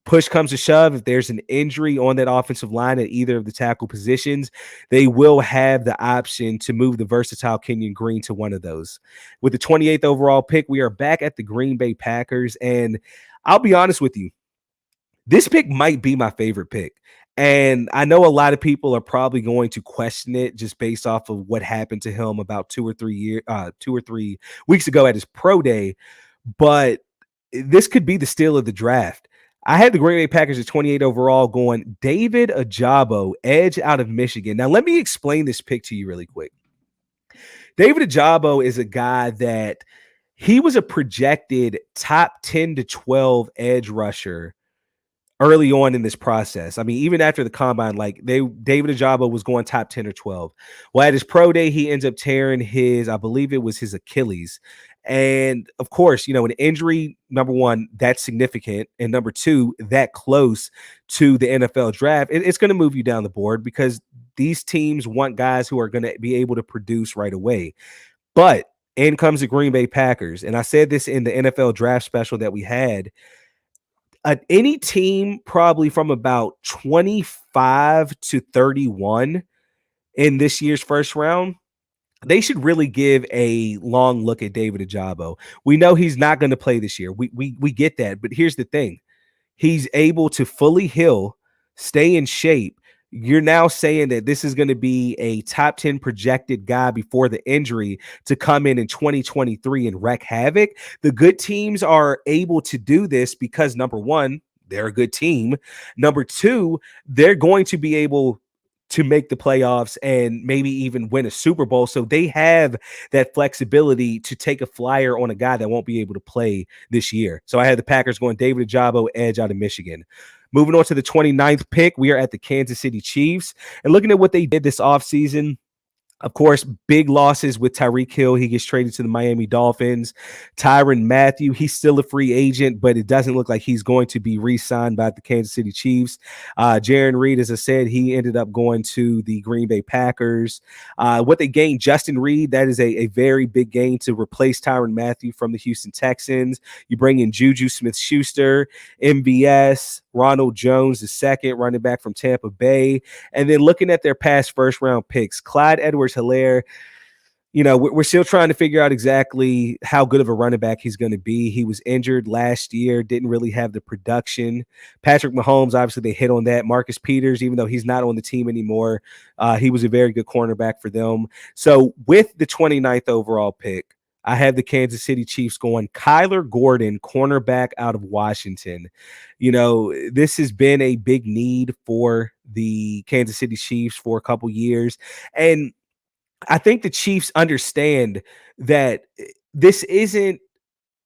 push comes to shove, if there's an injury on that offensive line at either of the tackle positions, they will have the option to move the versatile Kenyon Green to one of those. With the 28th overall pick, we are back at the Green Bay Packers. And I'll be honest with you, this pick might be my favorite pick. And I know a lot of people are probably going to question it just based off of what happened to him about 2 or 3 weeks ago at his pro day. But this could be the steal of the draft. I had the Green Bay Packers at 28 overall going David Ojabo, edge out of Michigan. Now, let me explain this pick to you really quick. David Ojabo is a guy that he was a projected top 10 to 12 edge rusher early on in this process. I mean, even after the combine, like David Ojabo was going top 10 or 12. Well, at his pro day, he ends up tearing I believe it was his Achilles. And of course, an injury, number one, that's significant. And number two, that close to the NFL draft, it's going to move you down the board because these teams want guys who are going to be able to produce right away. But in comes the Green Bay Packers. And I said this in the NFL draft special that we had. Any team probably from about 25 to 31 in this year's first round, they should really give a long look at David Ojabo. We know he's not going to play this year. We get that. But here's the thing. He's able to fully heal, stay in shape. You're now saying that this is going to be a top 10 projected guy before the injury to come in 2023 and wreak havoc. The good teams are able to do this because, number one, they're a good team. Number two, they're going to be able to make the playoffs and maybe even win a Super Bowl. So they have that flexibility to take a flyer on a guy that won't be able to play this year. So I had the Packers going David Ojabo, edge out of Michigan. Moving on to the 29th pick, we are at the Kansas City Chiefs. And looking at what they did this offseason, of course, big losses with Tyreek Hill. He gets traded to the Miami Dolphins. Tyrann Mathieu, he's still a free agent, but it doesn't look like he's going to be re-signed by the Kansas City Chiefs. Jarran Reed, as I said, he ended up going to the Green Bay Packers. What they gained, Justin Reed, that is a very big gain to replace Tyrann Mathieu from the Houston Texans. You bring in Juju Smith-Schuster, MVS, Ronald Jones, the second running back from Tampa Bay. And then looking at their past first-round picks, Clyde Edwards-Helaire, we're still trying to figure out exactly how good of a running back he's going to be. He was injured last year, didn't really have the production. Patrick Mahomes, obviously they hit on that. Marcus Peters, even though he's not on the team anymore, he was a very good cornerback for them. So with the 29th overall pick, I have the Kansas City Chiefs going Kyler Gordon, cornerback out of Washington. This has been a big need for the Kansas City Chiefs for a couple years. And I think the Chiefs understand that this isn't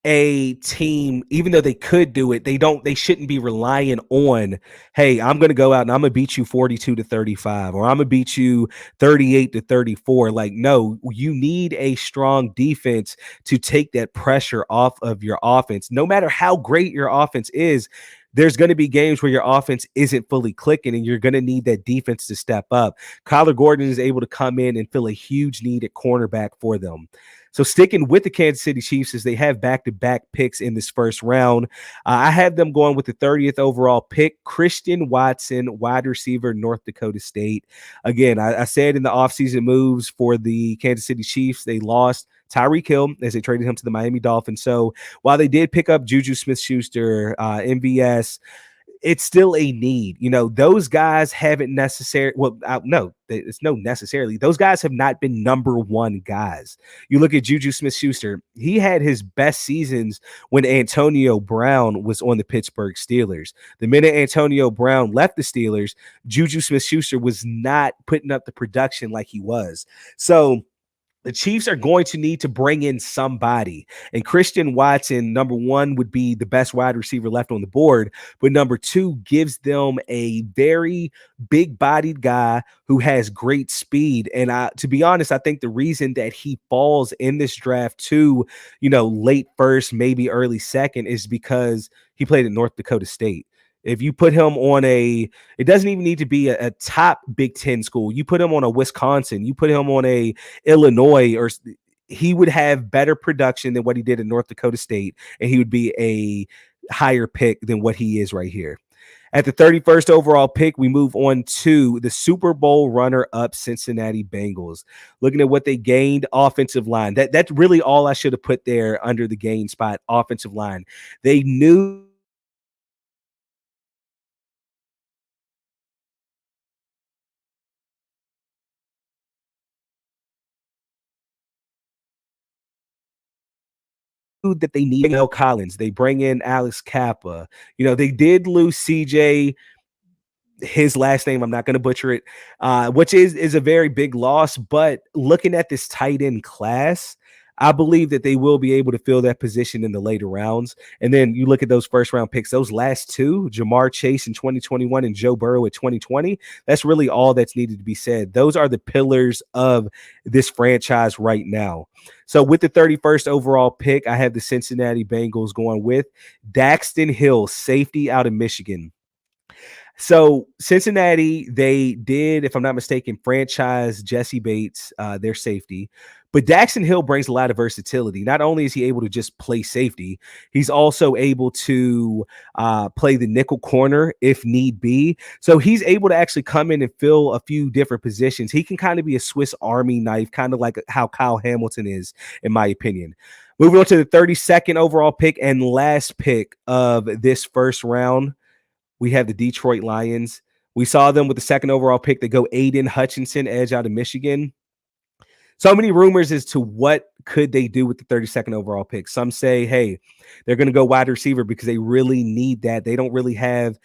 a team, even though they could do it, they shouldn't be relying on, hey, I'm going to go out and I'm going to beat you 42-35, or I'm going to beat you 38-34. Like, no, you need a strong defense to take that pressure off of your offense. No matter how great your offense is, there's going to be games where your offense isn't fully clicking and you're going to need that defense to step up. Kyler Gordon is able to come in and fill a huge need at cornerback for them. So sticking with the Kansas City Chiefs as they have back-to-back picks in this first round, I have them going with the 30th overall pick, Christian Watson, wide receiver, North Dakota State. Again, I said in the offseason moves for the Kansas City Chiefs, they lost Tyreek Hill as they traded him to the Miami Dolphins. So while they did pick up Juju Smith-Schuster, MVS, it's still a need. Those guys haven't necessarily, it's no necessarily. Those guys have not been number one guys. You look at Juju Smith-Schuster, he had his best seasons when Antonio Brown was on the Pittsburgh Steelers. The minute Antonio Brown left the Steelers, Juju Smith-Schuster was not putting up the production like he was. So the Chiefs are going to need to bring in somebody. And Christian Watson, number one, would be the best wide receiver left on the board. But number two, gives them a very big-bodied guy who has great speed. And to be honest, I think the reason that he falls in this draft to, late first, maybe early second, is because he played at North Dakota State. If you put him on it doesn't even need to be a top Big Ten school. You put him on a Wisconsin, you put him on a Illinois, or he would have better production than what he did in North Dakota State, and he would be a higher pick than what he is right here. At the 31st overall pick, we move on to the Super Bowl runner-up Cincinnati Bengals. Looking at what they gained, offensive line. That's really all I should have put there under the gain spot, offensive line. They knew that they need Collins. They bring in Alex Kappa. They did lose CJ, his last name, I'm not going to butcher it, which is a very big loss. But looking at this tight end class, I believe that they will be able to fill that position in the later rounds. And then you look at those first round picks, those last two, Jamar Chase in 2021 and Joe Burrow at 2020. That's really all that's needed to be said. Those are the pillars of this franchise right now. So with the 31st overall pick, I have the Cincinnati Bengals going with Daxton Hill, safety out of Michigan. So Cincinnati, they did, if I'm not mistaken, franchise Jesse Bates, their safety. But Daxton Hill brings a lot of versatility. Not only is he able to just play safety, he's also able to play the nickel corner if need be. So he's able to actually come in and fill a few different positions. He can kind of be a Swiss Army knife, kind of like how Kyle Hamilton is, in my opinion. Moving on to the 32nd overall pick and last pick of this first round, we have the Detroit Lions. We saw them with the second overall pick. They go Aiden Hutchinson, edge out of Michigan. So many rumors as to what could they do with the 32nd overall pick. Some say, hey, they're going to go wide receiver because they really need that. They don't really have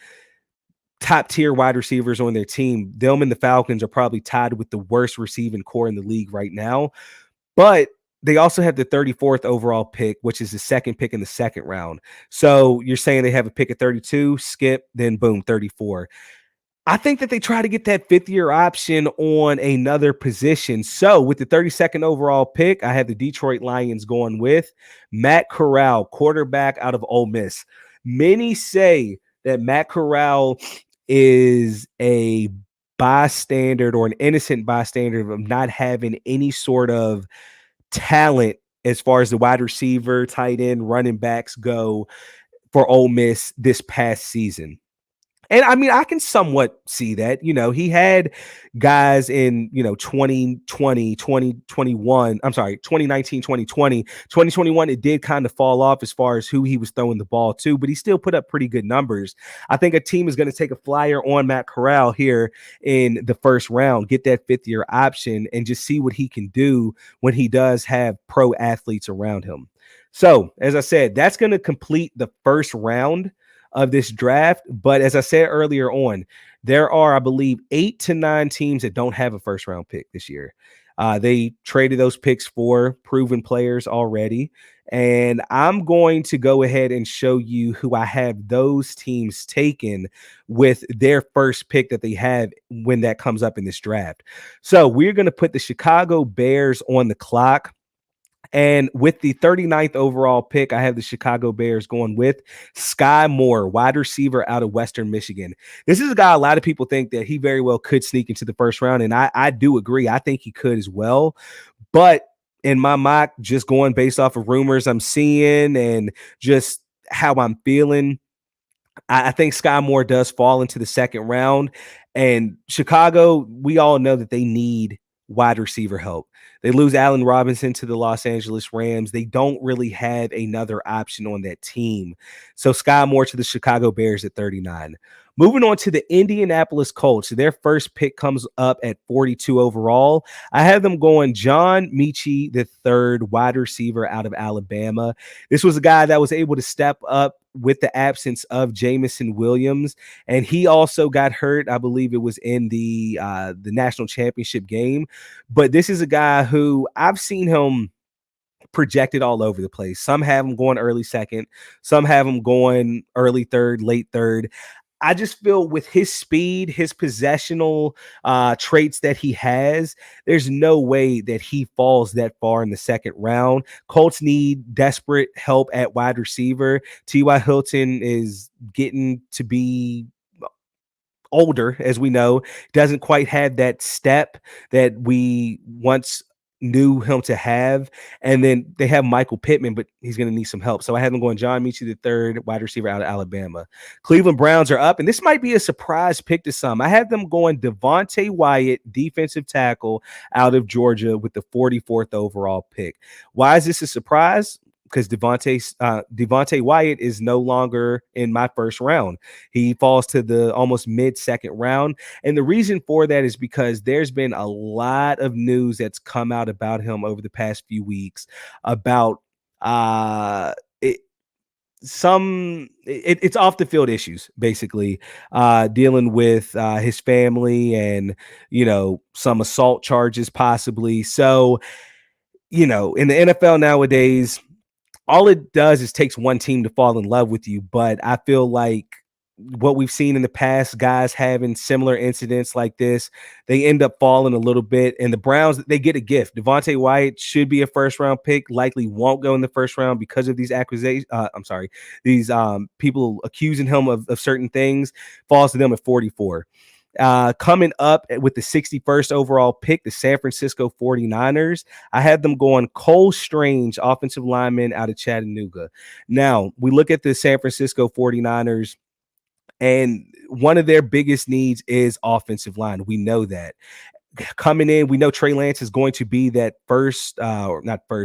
top tier wide receivers on their team. Them and the Falcons are probably tied with the worst receiving core in the league right now. But they also have the 34th overall pick, which is the second pick in the second round. So you're saying they have a pick at 32, skip, then boom, 34. I think that they try to get that fifth-year option on another position. So with the 32nd overall pick, I have the Detroit Lions going with Matt Corral, quarterback out of Ole Miss. Many say that Matt Corral is a bystander or an innocent bystander of not having any sort of talent as far as the wide receiver, tight end, running backs go for Ole Miss this past season. And I mean, I can somewhat see that. He had guys in, 2020, 2021. I'm sorry, 2019, 2020, 2021. It did kind of fall off as far as who he was throwing the ball to, but he still put up pretty good numbers. I think a team is going to take a flyer on Matt Corral here in the first round, get that fifth-year option, and just see what he can do when he does have pro athletes around him. So, as I said, that's going to complete the first round of this draft. But as I said earlier on, there are, I believe, 8 to 9 teams that don't have a first round pick this year. They traded those picks for proven players already. And I'm going to go ahead and show you who I have those teams taken with their first pick that they have when that comes up in this draft. So we're going to put the Chicago Bears on the clock. And with the 39th overall pick, I have the Chicago Bears going with Sky Moore, wide receiver out of Western Michigan. This is a guy a lot of people think that he very well could sneak into the first round, and I do agree. I think he could as well. But in my mock, just going based off of rumors I'm seeing and just how I'm feeling, I think Sky Moore does fall into the second round. And Chicago, we all know that they need wide receiver help. They lose Allen Robinson to the Los Angeles Rams. They don't really have another option on that team. So Sky Moore to the Chicago Bears at 39. Moving on to the Indianapolis Colts. Their first pick comes up at 42 overall. I have them going John Mechie, the third wide receiver out of Alabama. This was a guy that was able to step up with the absence of Jamison Williams, and he also got hurt. I believe it was in the national championship game. But this is a guy who I've seen him projected all over the place. Some have him going early second, some have him going early third, late third. I just feel with his speed, his possessional traits that he has, there's no way that he falls that far in the second round. Colts need desperate help at wide receiver. T.Y. Hilton is getting to be older, as we know, doesn't quite have that step that we once knew him to have. And then they have Michael Pittman, but he's going to need some help. So I have them going John Metchie III, wide receiver out of Alabama. Cleveland Browns are up, and this might be a surprise pick to some. I have them going Devonte Wyatt, defensive tackle out of Georgia with the 44th overall pick. Why is this a surprise? Because Devonte Wyatt is no longer in my first round. He falls to the almost mid-second round. And the reason for that is because there's been a lot of news that's come out about him over the past few weeks about it's off the field issues, basically, dealing with his family and, some assault charges possibly. So, in the NFL nowadays, all it does is takes one team to fall in love with you. But I feel like what we've seen in the past, guys having similar incidents like this, they end up falling a little bit. And the Browns, they get a gift. Devonte Wyatt should be a first round pick, likely won't go in the first round because of these accusations. These people accusing him of certain things, falls to them at 44. Coming up with the 61st overall pick, the San Francisco 49ers, I had them going Cole Strange, offensive lineman out of Chattanooga. Now, we look at the San Francisco 49ers, and one of their biggest needs is offensive line. We know that. Coming in, we know Trey Lance is going to be that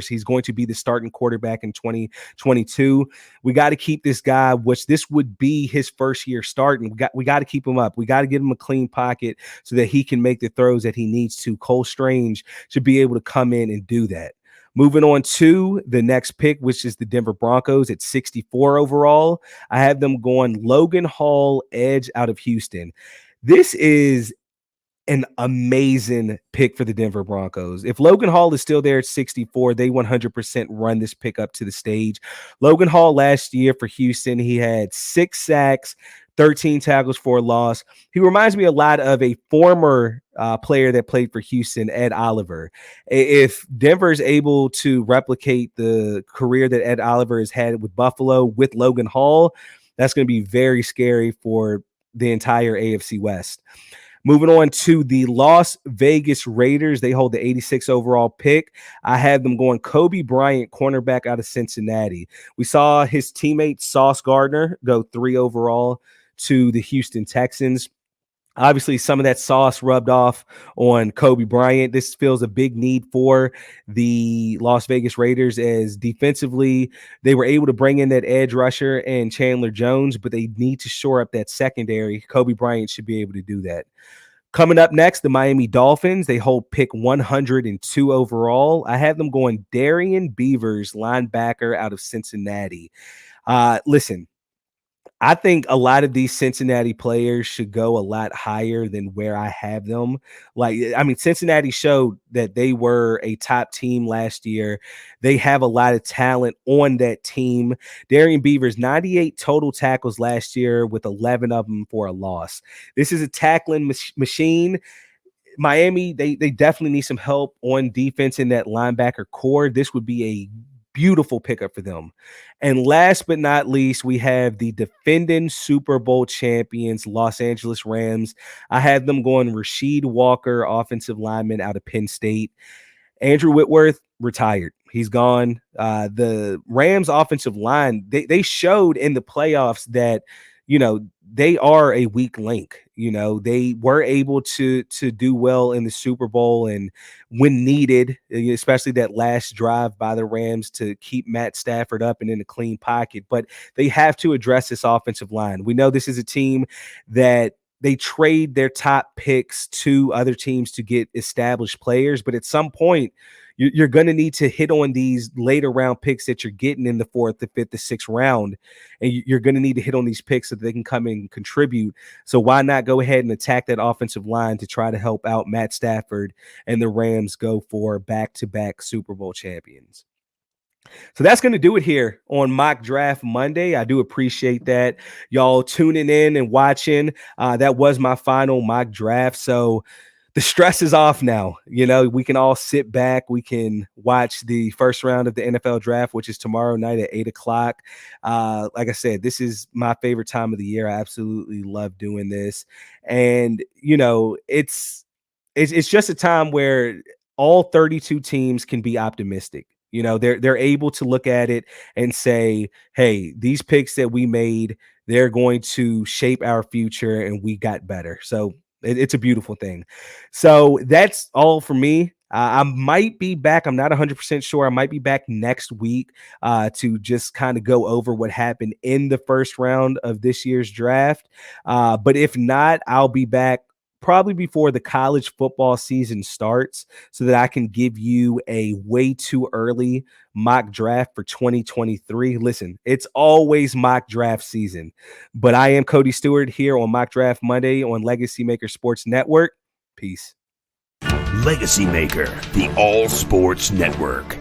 he's going to be the starting quarterback in 2022. We got to keep this guy, which this would be his first year starting. We got to keep him up. We got to give him a clean pocket so that he can make the throws that he needs to. Cole Strange should be able to come in and do that. Moving on to the next pick, which is the Denver Broncos at 64 overall. I have them going Logan Hall, edge out of Houston. This is an amazing pick for the Denver Broncos. If Logan Hall is still there at 64, they 100% run this pick up to the stage. Logan Hall last year for Houston, he had 6 sacks, 13 tackles for a loss. He reminds me a lot of a former player that played for Houston, Ed Oliver. If Denver is able to replicate the career that Ed Oliver has had with Buffalo with Logan Hall, that's going to be very scary for the entire AFC West. Moving on to the Las Vegas Raiders. They hold the 86 overall pick. I had them going Kobe Bryant, cornerback out of Cincinnati. We saw his teammate Sauce Gardner go 3 overall to the Houston Texans. Obviously, some of that sauce rubbed off on Kobe Bryant. This feels a big need for the Las Vegas Raiders, as defensively they were able to bring in that edge rusher and Chandler Jones, but they need to shore up that secondary. Kobe Bryant should be able to do that. Coming up next, the Miami Dolphins. They hold pick 102 overall. I have them going Darian Beavers, linebacker out of Cincinnati. Listen, I think a lot of these Cincinnati players should go a lot higher than where I have them. Cincinnati showed that they were a top team last year. They have a lot of talent on that team. Darian Beavers, 98 total tackles last year with 11 of them for a loss. This is a tackling machine. Miami, they definitely need some help on defense in that linebacker core. This would be a beautiful pickup for them. And last but not least, we have the defending Super Bowl champions, Los Angeles Rams. I had them going Rasheed Walker, offensive lineman out of Penn State. Andrew Whitworth retired. He's gone. The Rams offensive line, they showed in the playoffs that, they are a weak link. They were able to do well in the Super Bowl, and when needed, especially that last drive by the Rams to keep Matt Stafford up and in a clean pocket. But they have to address this offensive line. We know this is a team that they trade their top picks to other teams to get established players, but at some point, you're going to need to hit on these later round picks that you're getting in the 4th, the 5th, the 6th round. And you're going to need to hit on these picks so that they can come and contribute. So why not go ahead and attack that offensive line to try to help out Matt Stafford and the Rams go for back-to-back Super Bowl champions? So that's going to do it here on Mock Draft Monday. I do appreciate that y'all tuning in and watching. That was my final mock draft. So the stress is off now. We can all sit back. We can watch the first round of the NFL draft, which is tomorrow night at 8:00. Like I said, this is my favorite time of the year. I absolutely love doing this. And, it's just a time where all 32 teams can be optimistic. You know, they're able to look at it and say, hey, these picks that we made, they're going to shape our future and we got better. So it's a beautiful thing. So that's all for me. I might be back. I'm not 100% sure. I might be back next week to just kind of go over what happened in the first round of this year's draft. But if not, I'll be back probably before the college football season starts so that I can give you a way too early mock draft for 2023. Listen, it's always mock draft season, but I am Cody Stewart here on Mock Draft Monday on Legacy Maker Sports Network. Peace. Legacy Maker, the All Sports Network.